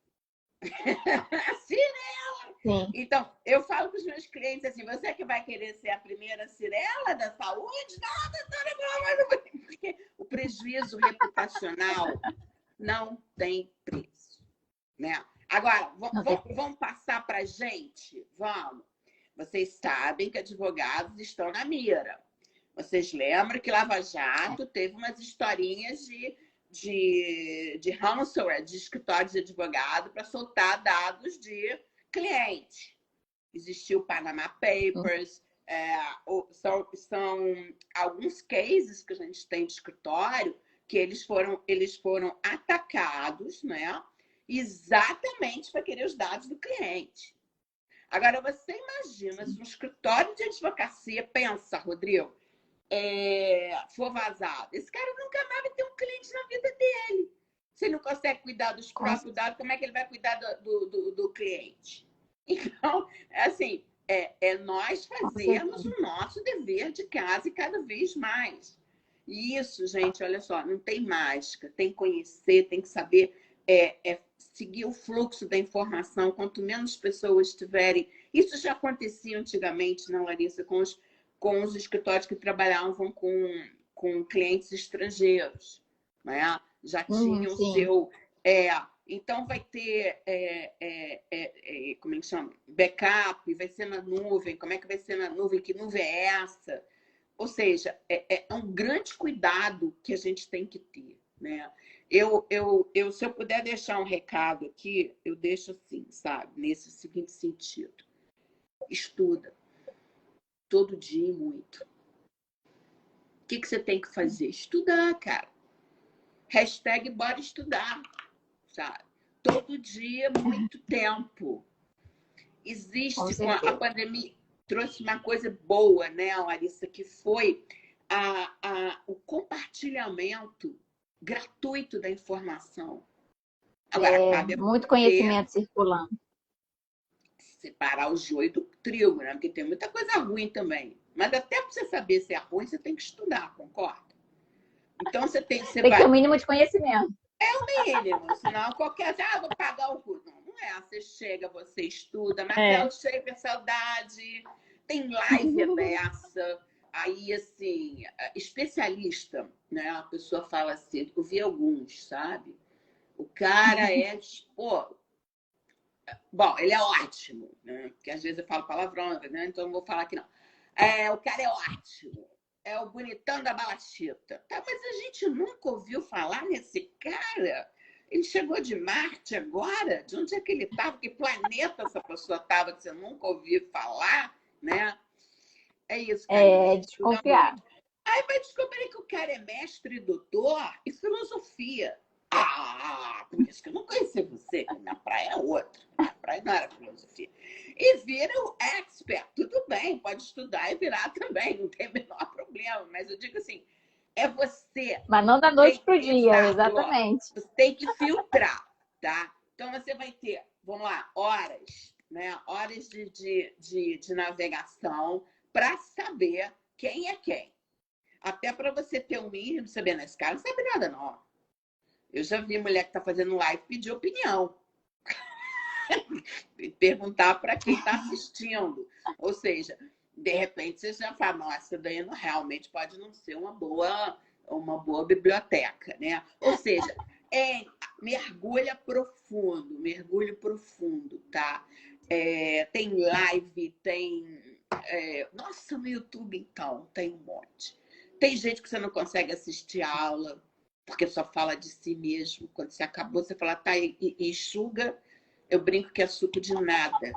Speaker 2: Cirela!
Speaker 1: Sim.
Speaker 2: Então, eu falo para os meus clientes assim, você que vai querer ser a primeira Cirela da saúde? Não, doutora, porque o prejuízo reputacional não tem preço, né? Agora, vamos passar para a gente? Vamos. Vocês sabem que advogados estão na mira. Vocês lembram que Lava Jato teve umas historinhas de ransomware, de escritórios de advogado, para soltar dados de cliente. Existiu o Panama Papers, são alguns cases que a gente tem de escritório que eles foram atacados, né? Exatamente para querer os dados do cliente. Agora, você imagina se um escritório de advocacia pensa, Rodrigo, for vazado. Esse cara nunca mais vai ter um cliente na vida dele. Se ele não consegue cuidar dos próprios dados, como é que ele vai cuidar do cliente? Então, assim, nós fazermos o nosso dever de casa e cada vez mais. E isso, gente, olha só, não tem mágica. Tem que conhecer, tem que saber seguir o fluxo da informação. Quanto menos pessoas tiverem... Isso já acontecia antigamente, não, Larissa, com os escritórios que trabalhavam com clientes estrangeiros, né? Já tinham o seu... então, vai ter, como é que chama? Backup, vai ser na nuvem. Como é que vai ser na nuvem? Que nuvem é essa? Ou seja, é um grande cuidado que a gente tem que ter, né? Se eu puder deixar um recado aqui, eu deixo assim, sabe? Nesse seguinte sentido. Estuda. Todo dia e muito. O que você tem que fazer? Estudar, cara. Hashtag bora estudar, sabe? Todo dia, muito tempo. Existe, com a pandemia, trouxe uma coisa boa, né, Larissa, que foi o compartilhamento gratuito da informação. Agora,
Speaker 1: muito conhecimento circulando.
Speaker 2: Separar o joio do trigo, né? Porque tem muita coisa ruim também. Mas até para você saber se é ruim, você tem que estudar, concorda? Então, tem que
Speaker 1: ter o mínimo de conhecimento.
Speaker 2: É o mínimo, senão qualquer... vou pagar o curso. Não é. Você chega, você estuda. Marcelo, chega, saudade. Tem live dessa. Aí, assim, especialista, né? A pessoa fala assim, eu vi alguns, sabe? O cara bom, ele é ótimo, né? Porque às vezes eu falo palavrão, né? Então não vou falar aqui, não. O cara é ótimo. É o bonitão da balachita. Tá, mas a gente nunca ouviu falar nesse cara. Ele chegou de Marte agora? De onde é que ele estava? Que planeta essa pessoa estava que você nunca ouviu falar, né? É isso, cara.
Speaker 1: Desconfiar.
Speaker 2: Aí vai descobrir que o cara é mestre e doutor em filosofia. Por isso que eu não conheci você. Minha praia é outra. Minha praia não era filosofia. E vira o expert. Tudo bem, pode estudar e virar também. Não tem o menor problema. Mas eu digo assim, é você.
Speaker 1: Mas não da noite pro dia, exatamente.
Speaker 2: Você tem que filtrar, tá? Então, você vai ter, vamos lá, horas, né? horas de navegação para saber quem é quem. Até para você ter um mínimo de saber nesse cara, não sabe nada, não. Eu já vi mulher que está fazendo live pedir opinião. Perguntar para quem está assistindo. Ou seja, de repente você já fala, nossa, daí realmente pode não ser uma boa biblioteca, né? Ou seja, mergulho profundo, tá? Tem live, tem... nossa, no YouTube, então, tem um monte. Tem gente que você não consegue assistir a aula, porque só fala de si mesmo. Quando você acabou, você fala, tá, e enxuga. Eu brinco que é suco de nada.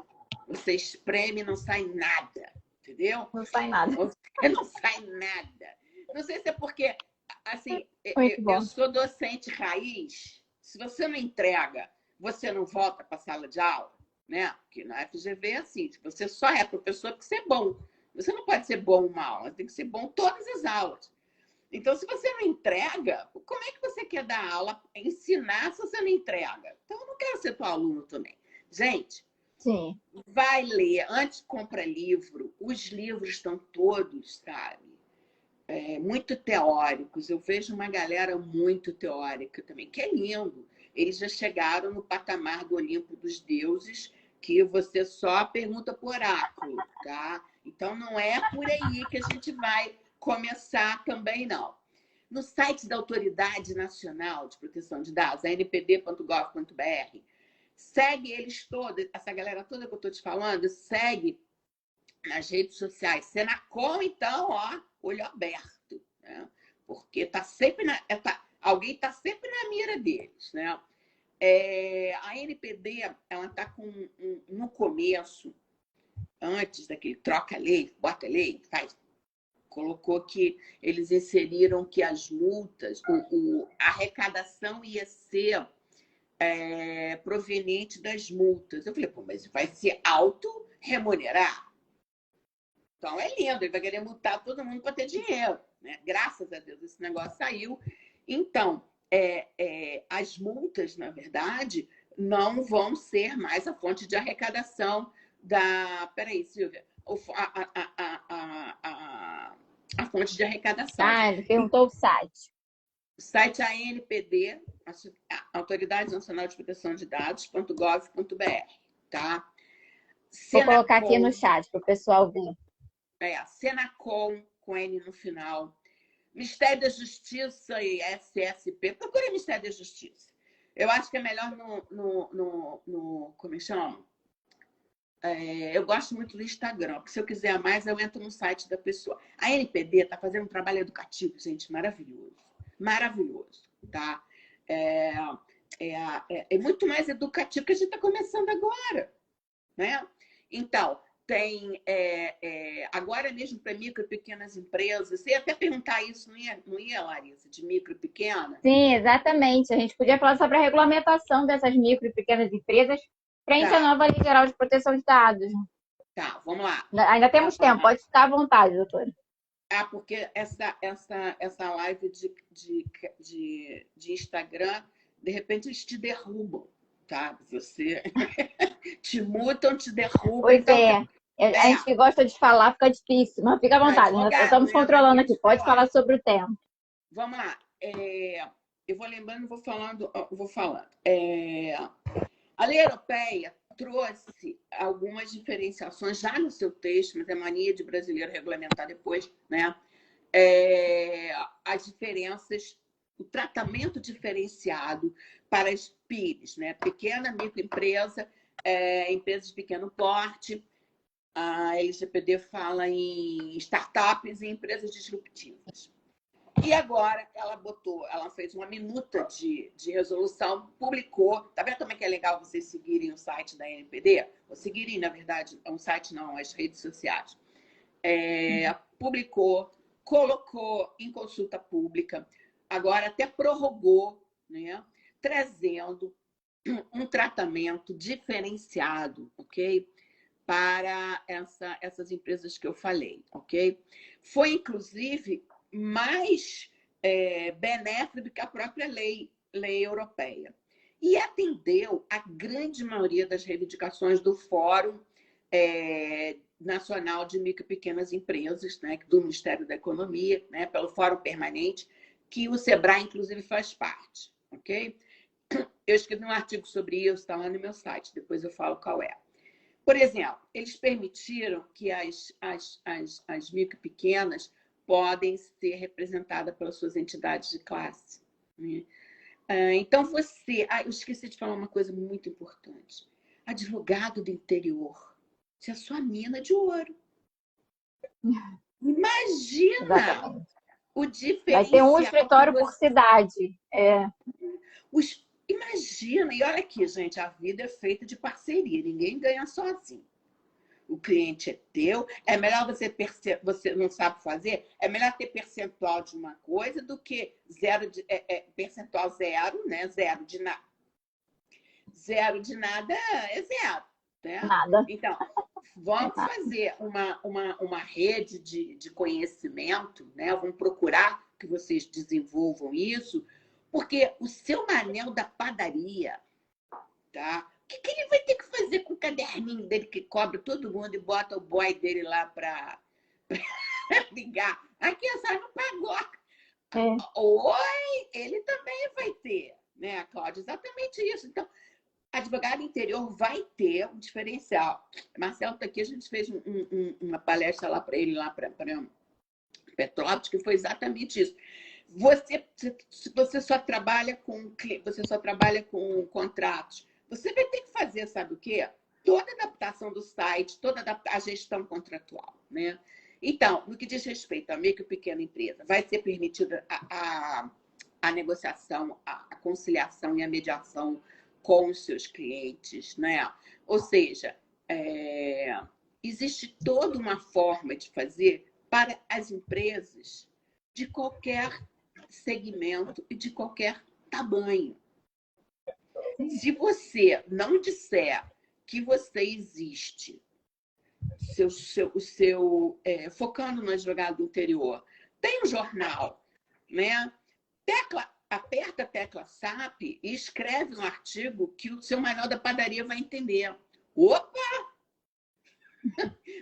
Speaker 2: Você espreme e não sai nada, entendeu?
Speaker 1: Não sai nada.
Speaker 2: Não sai nada. Não sei se é porque, assim,
Speaker 1: eu
Speaker 2: sou docente raiz. Se você não entrega, você não volta para a sala de aula, né? Porque na FGV é assim, você só é professor porque você é bom. Você não pode ser bom uma aula, tem que ser bom todas as aulas. Então, se você não entrega, como é que você quer dar aula, ensinar se você não entrega? Então, eu não quero ser teu aluno também. Gente,
Speaker 1: Sim.
Speaker 2: Vai ler, antes compra livro. Os livros estão todos, sabe? Muito teóricos. Eu vejo uma galera muito teórica também, que é lindo. Eles já chegaram no patamar do Olimpo dos deuses, que você só pergunta por oráculo, tá? Então, não é por aí que a gente vai começar também, não. No site da Autoridade Nacional de Proteção de Dados, anpd.gov.br, segue eles todos, essa galera toda que eu estou te falando, segue nas redes sociais. Senacom, então, ó, olho aberto, né? Porque alguém está sempre na mira deles, né? A NPD, ela está no começo, antes daquele troca-lei, bota-lei, colocou que eles inseriram que as multas, a arrecadação ia ser proveniente das multas. Eu falei, pô, mas vai se auto-remunerar? Então é lindo, ele vai querer multar todo mundo para ter dinheiro, né? Graças a Deus esse negócio saiu. Então, as multas, na verdade, não vão ser mais a fonte de arrecadação da... Peraí, Silvia. A fonte de arrecadação.
Speaker 1: Ele perguntou o site.
Speaker 2: O site é ANPD, Autoridade Nacional de Proteção de Dados.gov.br, tá?
Speaker 1: Vou colocar aqui no chat para o pessoal ver.
Speaker 2: Senacom, com N no final. Ministério da Justiça e SSP. Procure Ministério da Justiça. Eu acho que é melhor como chama? Eu gosto muito do Instagram, porque se eu quiser mais, eu entro no site da pessoa. A NPD está fazendo um trabalho educativo, gente, maravilhoso. Maravilhoso, tá? É muito mais educativo que a gente está começando agora, né? Então, tem agora mesmo para micro e pequenas empresas. Você ia até perguntar isso, não ia, Larissa, de micro e pequena?
Speaker 1: Sim, exatamente. A gente podia falar sobre a regulamentação dessas micro e pequenas empresas frente à nova Lei Geral de Proteção de Dados.
Speaker 2: Tá, vamos lá.
Speaker 1: Ainda temos tempo, pode ficar à vontade, doutora.
Speaker 2: Porque essa live de Instagram, de repente, eles te derrubam, tá? Você te multam, te derrubam.
Speaker 1: Pois então, a gente que gosta de falar fica difícil, mas fica à vontade. Nós estamos controlando aqui, pode falar sobre o tema.
Speaker 2: Vamos lá. Eu vou lembrando, vou falando. A lei europeia trouxe algumas diferenciações já no seu texto, mas é mania de brasileiro regulamentar depois, né? As diferenças, o tratamento diferenciado para as PYMEs, né? Pequena, microempresa, empresas de pequeno porte. A LGPD fala em startups e empresas disruptivas. E agora ela fez uma minuta de resolução, publicou. Tá vendo como é que é legal vocês seguirem o site da NPD? Ou seguirem, na verdade, um site não, as redes sociais. Publicou, colocou em consulta pública, agora até prorrogou, né? Trazendo um tratamento diferenciado, ok? Para essas empresas que eu falei, ok? Foi, inclusive, mais benéfico do que a própria lei europeia. E atendeu a grande maioria das reivindicações do Fórum Nacional de Micro e Pequenas Empresas, né, do Ministério da Economia, né, pelo Fórum Permanente, que o Sebrae, inclusive, faz parte. Ok? Eu escrevi um artigo sobre isso, está lá no meu site, depois eu falo qual é. Por exemplo, eles permitiram que as micro e pequenas podem ser representadas pelas suas entidades de classe. Né? Então, eu esqueci de falar uma coisa muito importante. Advogado do interior. Isso é sua mina de ouro. Imagina
Speaker 1: Exatamente.
Speaker 2: o diferencial.
Speaker 1: Vai ter um escritório por cidade.
Speaker 2: Imagina, e olha aqui, gente, a vida é feita de parceria, ninguém ganha sozinho. O cliente é teu, é melhor você não sabe fazer, é melhor ter percentual de uma coisa do que percentual zero, né? Zero de nada. Zero de nada é zero, né?
Speaker 1: Nada.
Speaker 2: Então, vamos fazer uma rede de conhecimento, né? Vamos procurar que vocês desenvolvam isso, porque o seu Manel da padaria, tá? O que ele vai ter que fazer com o caderninho dele que cobra todo mundo e bota o boy dele lá para ligar? Aqui é só no pagou. Oi, ele também vai ter, né, Cláudia? Exatamente isso. Então, advogado interior vai ter um diferencial. Marcelo está aqui, a gente fez uma palestra lá para ele, lá para Petrópolis, que foi exatamente isso. Você só trabalha com contratos. Você vai ter que fazer, sabe o quê? Toda a adaptação do site, toda a gestão contratual, né? Então, no que diz respeito a micro e pequena empresa, vai ser permitida a negociação, a conciliação e a mediação com os seus clientes, né? Ou seja, existe toda uma forma de fazer para as empresas de qualquer segmento e de qualquer tamanho. Se você não disser que você existe, focando no advogado do interior, tem um jornal, né? Aperta a tecla SAP e escreve um artigo que o seu Manual da Padaria vai entender. Opa!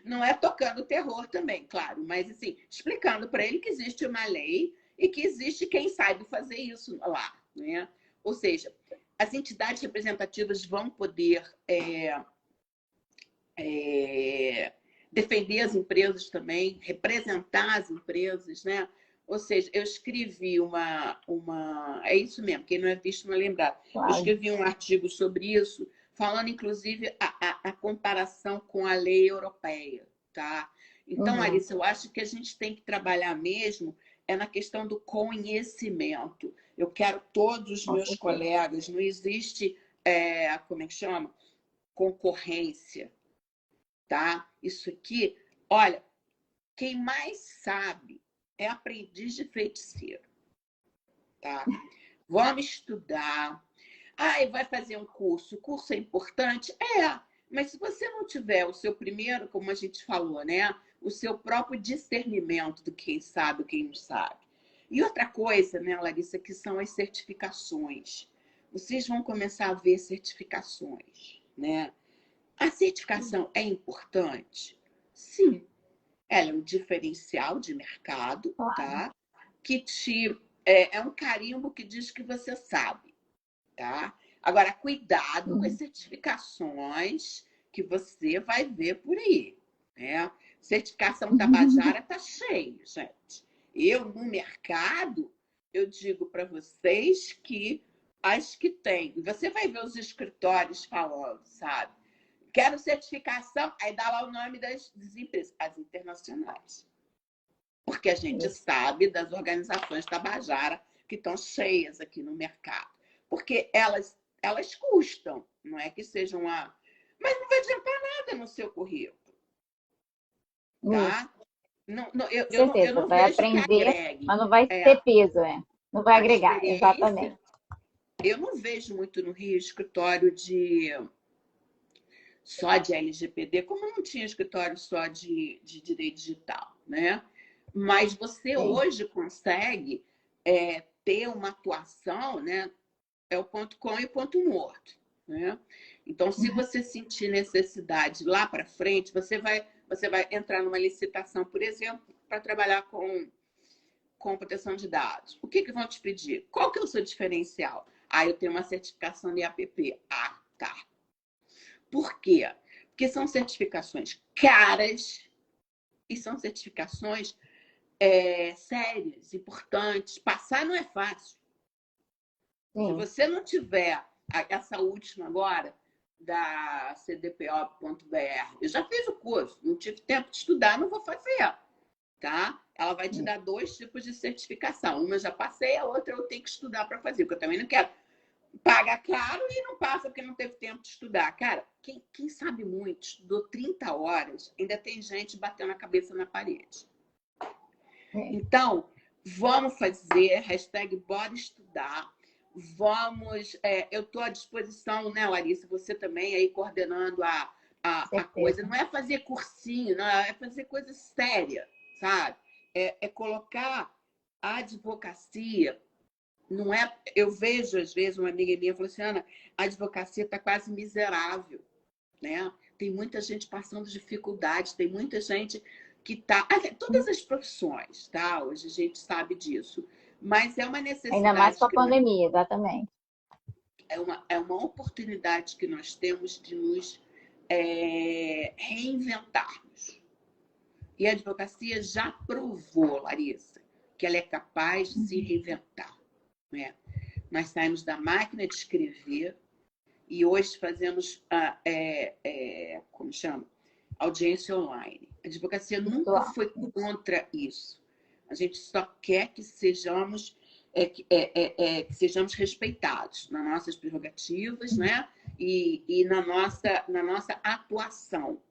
Speaker 2: Não é tocando terror também, claro, mas assim, explicando para ele que existe uma lei e que existe quem sabe fazer isso lá, né? Ou seja, as entidades representativas vão poder defender as empresas também, representar as empresas, né? Ou seja, eu escrevi é isso mesmo, quem não é visto não é lembrado. Claro. Eu escrevi um artigo sobre isso, falando, inclusive, a comparação com a lei europeia, tá? Então, Larissa, eu acho que a gente tem que trabalhar mesmo na questão do conhecimento. Eu quero todos os meus colegas, não existe, como é que chama? Concorrência, tá? Isso aqui, olha, quem mais sabe é aprendiz de feiticeiro, tá? Vamos estudar. Vai fazer um curso. O curso é importante? Mas se você não tiver o seu primeiro, como a gente falou, né? O seu próprio discernimento do quem sabe, quem não sabe. E outra coisa, né, Larissa, que são as certificações. Vocês vão começar a ver certificações, né? A certificação é importante? Sim. Ela é um diferencial de mercado, tá? Que é um carimbo que diz que você sabe, tá? Agora, cuidado com as certificações que você vai ver por aí, né? Certificação Tabajara tá cheio, gente. Eu, no mercado, eu digo para vocês que as que tem. Você vai ver os escritórios falando, sabe? Quero certificação, aí dá lá o nome das empresas, as internacionais. Porque a gente sabe das organizações Tabajara que estão cheias aqui no mercado. Porque elas custam, não é que sejam mas não vai adiantar nada no seu currículo. Tá?
Speaker 1: Eu não vai aprender, mas não vai ter peso, não vai agregar, exatamente.
Speaker 2: Eu não vejo muito no Rio escritório só de LGPD, como não tinha escritório só de direito digital, né? Mas você hoje consegue ter uma atuação, né? É o ponto com e o ponto morto, né? Então, se você sentir necessidade lá para frente, você vai entrar numa licitação, por exemplo, para trabalhar com proteção de dados. O que vão te pedir? Qual que é o seu diferencial? Ah, eu tenho uma certificação de APP. Ah, tá. Por quê? Porque são certificações caras e são certificações sérias, importantes. Passar não é fácil.
Speaker 1: Sim.
Speaker 2: Se você não tiver essa última agora, da cdpo.br, eu já fiz o curso, não tive tempo de estudar, não vou fazer. Tá? Ela vai te dar 2 tipos de certificação. Uma eu já passei, a outra eu tenho que estudar para fazer, porque eu também não quero pagar caro e não passa porque não teve tempo de estudar. Cara, quem sabe muito, estudou 30 horas, ainda tem gente batendo a cabeça na parede. Então, vamos fazer, #bora estudar. Vamos, eu estou à disposição, né, Larissa? Você também aí coordenando a coisa. Não é fazer cursinho, não, é fazer coisa séria, sabe? É colocar a advocacia, não é... Eu vejo, às vezes, uma amiga minha falou assim, Ana, a advocacia está quase miserável, né? Tem muita gente passando dificuldade, tem muita gente que está... Todas as profissões, tá? Hoje a gente sabe disso. Mas é uma necessidade...
Speaker 1: Ainda mais com a pandemia, exatamente.
Speaker 2: É uma oportunidade que nós temos de nos reinventarmos. E a advocacia já provou, Larissa, que ela é capaz de se reinventar. Né? Nós saímos da máquina de escrever e hoje fazemos, como chama? Audiência online. A advocacia nunca foi contra isso. A gente só quer que sejamos, que sejamos respeitados nas nossas prerrogativas, né? E na nossa atuação.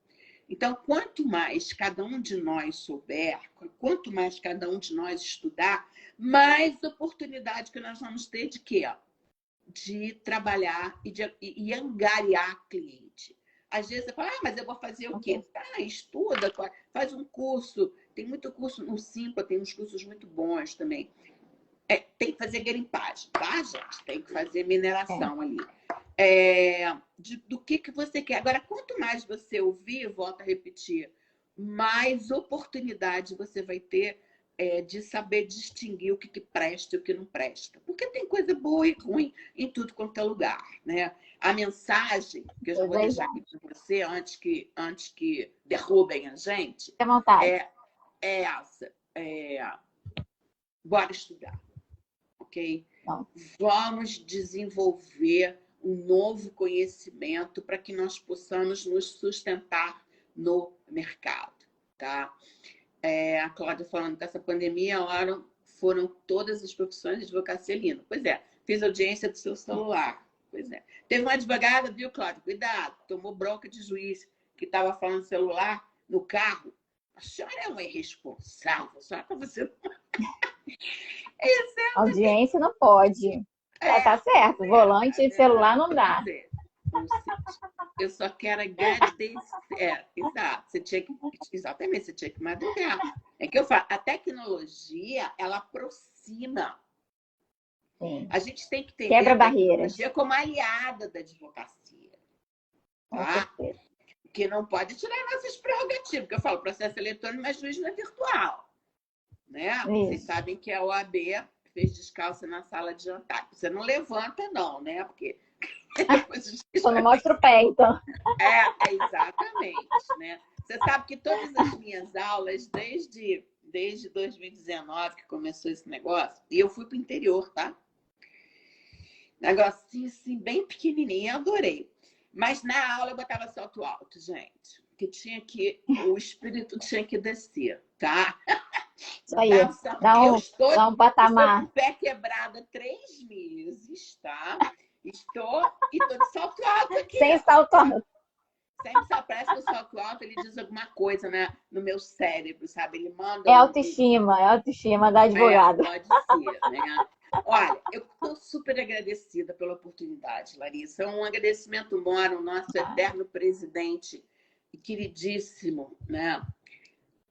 Speaker 2: Então, quanto mais cada um de nós souber, quanto mais cada um de nós estudar, mais oportunidade que nós vamos ter de quê? De trabalhar e angariar cliente. Às vezes você fala, mas eu vou fazer o quê? Tá, estuda, faz um curso. Tem muito curso no Simpla, tem uns cursos muito bons também. Tem que fazer garimpagem, tá, gente? Tem que fazer mineração ali. Do que você quer. Agora, quanto mais você ouvir, volto a repetir, mais oportunidade você vai ter de saber distinguir o que presta e o que não presta. Porque tem coisa boa e ruim em tudo quanto é lugar, né? A mensagem que eu já vou deixar aqui para você, antes que derrubem a gente, é essa. Bora estudar, ok?
Speaker 1: Não.
Speaker 2: Vamos desenvolver um novo conhecimento para que nós possamos nos sustentar no mercado, tá? A Cláudia falando que essa pandemia foram todas as profissões de advocacia linda. Pois é, fiz audiência do seu celular. Pois é. Teve uma advogada, viu, Cláudia? Cuidado, tomou bronca de juiz que estava falando celular no carro. A senhora é uma irresponsável, só para você...
Speaker 1: Audiência não pode. Tá certo, volante e celular não dá.
Speaker 2: Eu só quero agradecer. Exato. Exatamente, você tinha que madrugar. É que eu falo, a tecnologia, ela aproxima.
Speaker 1: Sim.
Speaker 2: A gente tem que ter
Speaker 1: quebra
Speaker 2: a
Speaker 1: barreiras.
Speaker 2: tecnologia como aliada da advocacia. Tá? Que não pode tirar nossas prerrogativas. Porque eu falo, processo eletrônico, mas juiz não é virtual. Né? Vocês sabem que a OAB fez descalça na sala de jantar. Você não levanta, não, né? Porque...
Speaker 1: Só não mostra o pé, então.
Speaker 2: Exatamente, né? Você sabe que todas as minhas aulas, desde 2019 que começou esse negócio, e eu fui para o interior, tá? Negocinho assim, bem pequenininho, eu adorei. Mas na aula eu botava salto alto, gente. O espírito tinha que descer, tá?
Speaker 1: Isso aí, dá um patamar.
Speaker 2: Estou com o pé quebrado há 3 meses, tá? Estou de salto alto aqui.
Speaker 1: Sem salto alto.
Speaker 2: Parece que o salto alto ele diz alguma coisa, né, no meu cérebro, sabe? Ele manda...
Speaker 1: É autoestima da advogada.
Speaker 2: Pode ser, né? Olha, eu estou super agradecida pela oportunidade, Larissa. Um agradecimento mora ao nosso eterno presidente e queridíssimo, né?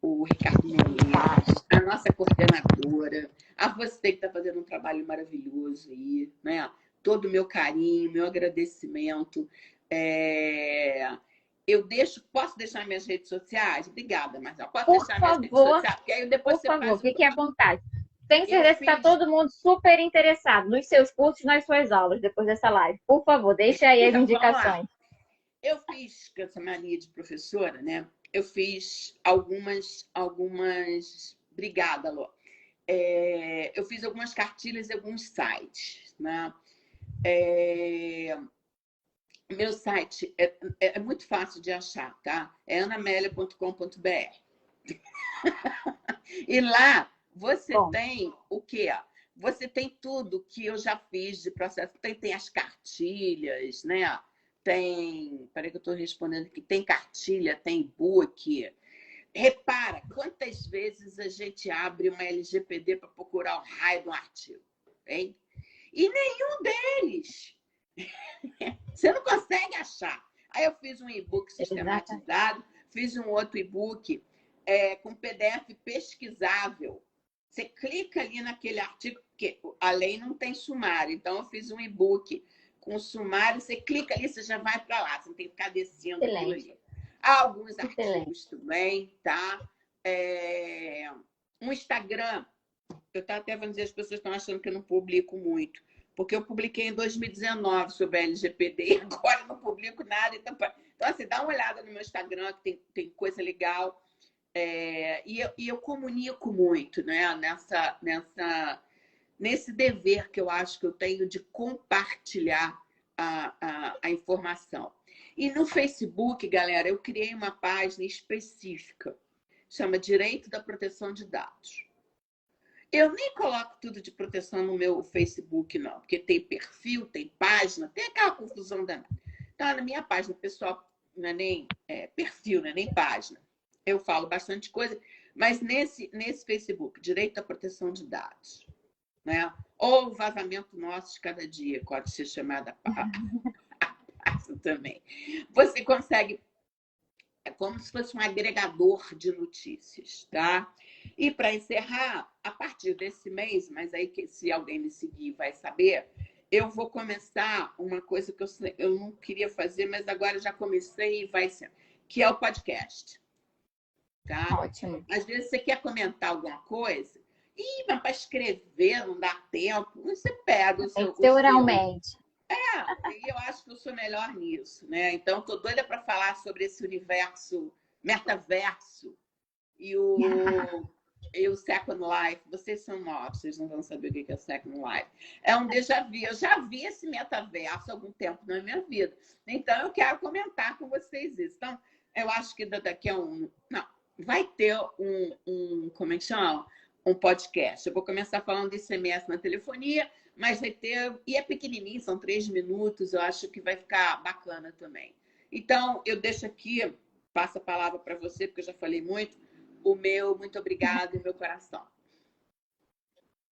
Speaker 2: O Ricardo Menezes, a nossa coordenadora, a você que está fazendo um trabalho maravilhoso aí, né? Todo o meu carinho, meu agradecimento. Posso deixar minhas redes sociais? Obrigada, Marcela. Posso
Speaker 1: Por
Speaker 2: deixar minhas redes
Speaker 1: favor,
Speaker 2: sociais? Porque aí depois
Speaker 1: por
Speaker 2: você
Speaker 1: favor,
Speaker 2: faz o...
Speaker 1: fique à vontade. Tenho
Speaker 2: Eu
Speaker 1: certeza que está
Speaker 2: fiz...
Speaker 1: todo mundo super interessado nos seus cursos, nas suas aulas, depois dessa live. Por favor, deixe aí as
Speaker 2: Então, vamos lá.
Speaker 1: indicações.
Speaker 2: Eu fiz, com essa mania de professora, né? Eu fiz algumas... Obrigada, Lô. Eu fiz algumas cartilhas e alguns sites, né? Meu site é muito fácil de achar, tá? É anamelia.com.br. E lá você tem o quê? Você tem tudo que eu já fiz de processo. Tem as cartilhas, né? Peraí que eu estou respondendo aqui. Tem cartilha, tem e-book. Repara quantas vezes a gente abre uma LGPD para procurar o raio do artigo, hein? E nenhum deles você não consegue achar. Aí eu fiz um e-book sistematizado, fiz um outro e-book com PDF pesquisável. Você clica ali naquele artigo, porque a lei não tem sumário, então eu fiz um e-book com sumário, você clica ali, você já vai para lá, você não tem que ficar descendo aquilo ali. Há alguns artigos também, tá? Um Instagram, eu estava até vendo dizer, as pessoas estão achando que eu não publico muito, porque eu publiquei em 2019 sobre a LGPD e agora não publico nada. Então, assim, dá uma olhada no meu Instagram, que tem coisa legal. E eu comunico muito, né? Nesse dever que eu acho que eu tenho de compartilhar a informação. E no Facebook, galera, eu criei uma página específica, chama Direito da Proteção de Dados. Eu nem coloco tudo de proteção no meu Facebook, não, porque tem perfil, tem página, tem aquela confusão danada. Então, na minha página pessoal, não é nem perfil, não é nem página. Eu falo bastante coisa, mas nesse Facebook, Direito à Proteção de Dados, né? Ou o vazamento nosso de cada dia, pode ser chamada página também. Você consegue, é como se fosse um agregador de notícias, tá? E para encerrar, a partir desse mês, mas aí que se alguém me seguir vai saber, eu vou começar uma coisa que eu não queria fazer, mas agora já comecei e vai ser, que é o podcast. Tá?
Speaker 1: Ótimo.
Speaker 2: Às vezes você quer comentar alguma coisa, mas para escrever não dá tempo, você pega o seu...
Speaker 1: Oralmente.
Speaker 2: E eu acho que eu sou melhor nisso, né? Então, estou doida para falar sobre esse universo, metaverso e o Second Life. Vocês são novos, vocês não vão saber o que é Second Life. É um déjà vu. Eu já vi esse metaverso há algum tempo na minha vida. Então, eu quero comentar com vocês isso. Então, eu acho que daqui a Não, vai ter como é que chama? Um podcast. Eu vou começar falando de ICMS na telefonia, mas vai ter... E é pequenininho, são 3 minutos, eu acho que vai ficar bacana também. Então, eu deixo aqui, passo a palavra para você, porque eu já falei muito, o meu muito obrigado e meu coração.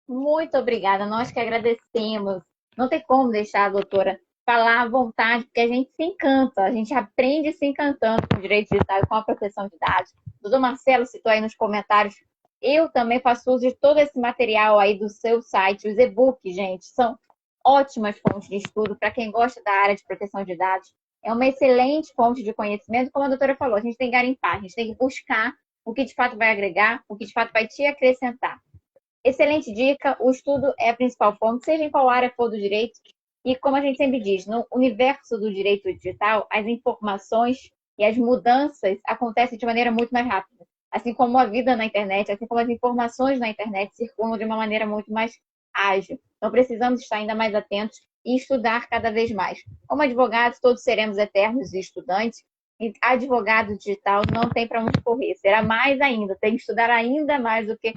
Speaker 1: Muito obrigada, nós que agradecemos. Não tem como deixar a doutora falar à vontade, porque a gente se encanta, a gente aprende se encantando com o direito digital e com a proteção de dados. O doutor Marcelo citou aí nos comentários, eu também faço uso de todo esse material aí do seu site, os e-books, gente, são ótimas fontes de estudo para quem gosta da área de proteção de dados. É uma excelente fonte de conhecimento, como a doutora falou, a gente tem que garimpar, a gente tem que buscar o que de fato vai agregar, o que de fato vai te acrescentar. Excelente dica, o estudo é a principal fonte, seja em qual área for do direito. E como a gente sempre diz, no universo do direito digital, as informações e as mudanças acontecem de maneira muito mais rápida. Assim como a vida na internet, assim como as informações na internet circulam de uma maneira muito mais ágil. Então precisamos estar ainda mais atentos e estudar cada vez mais. Como advogados, todos seremos eternos e estudantes. E advogado digital não tem para onde correr. Será mais ainda, tem que estudar ainda mais do que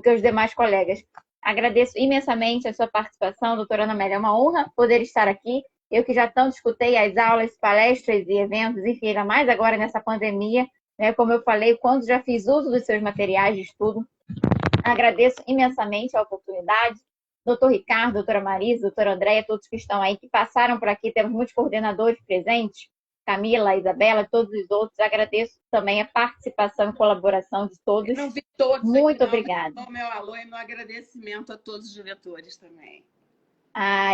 Speaker 1: os demais colegas. Agradeço imensamente a sua participação, doutora Anamélia. É uma honra poder estar aqui. Eu que já tanto escutei as aulas, palestras e eventos, enfim, ainda mais agora nessa pandemia, né? Como eu falei, quando já fiz uso dos seus materiais de estudo. Agradeço imensamente a oportunidade. Doutor Ricardo, doutora Marisa, doutora Andréia, todos que estão aí, que passaram por aqui, temos muitos coordenadores presentes, Camila, Isabela, todos os outros. Agradeço também a participação e colaboração de todos.
Speaker 2: Eu não vi todos.
Speaker 1: Muito obrigada.
Speaker 2: O meu alô e meu agradecimento a todos os diretores também.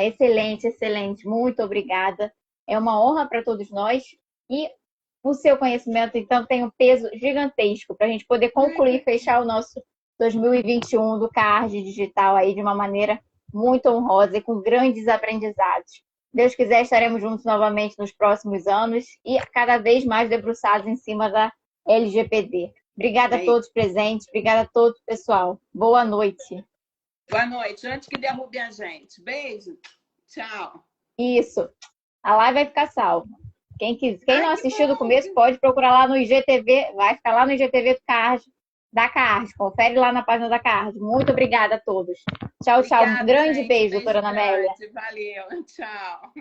Speaker 1: Excelente, excelente. Muito obrigada. É uma honra para todos nós e o seu conhecimento, então, tem um peso gigantesco para a gente poder concluir e fechar o nosso 2021 do CARD digital aí de uma maneira muito honrosa e com grandes aprendizados. Deus quiser, estaremos juntos novamente nos próximos anos e cada vez mais debruçados em cima da LGPD. Obrigada a todos presentes, obrigada a todo o pessoal. Boa noite.
Speaker 2: Boa noite. Antes que derrube a gente. Beijo. Tchau.
Speaker 1: Isso. A live vai ficar salva. Quem não assistiu do começo, pode procurar lá no IGTV, vai ficar lá no IGTV do CARD, da CARD. Confere lá na página da CARD. Muito obrigada a todos. Tchau, tchau.
Speaker 2: Obrigada,
Speaker 1: Um grande
Speaker 2: gente.
Speaker 1: beijo, doutora Ana Amélia.
Speaker 2: Valeu. Tchau.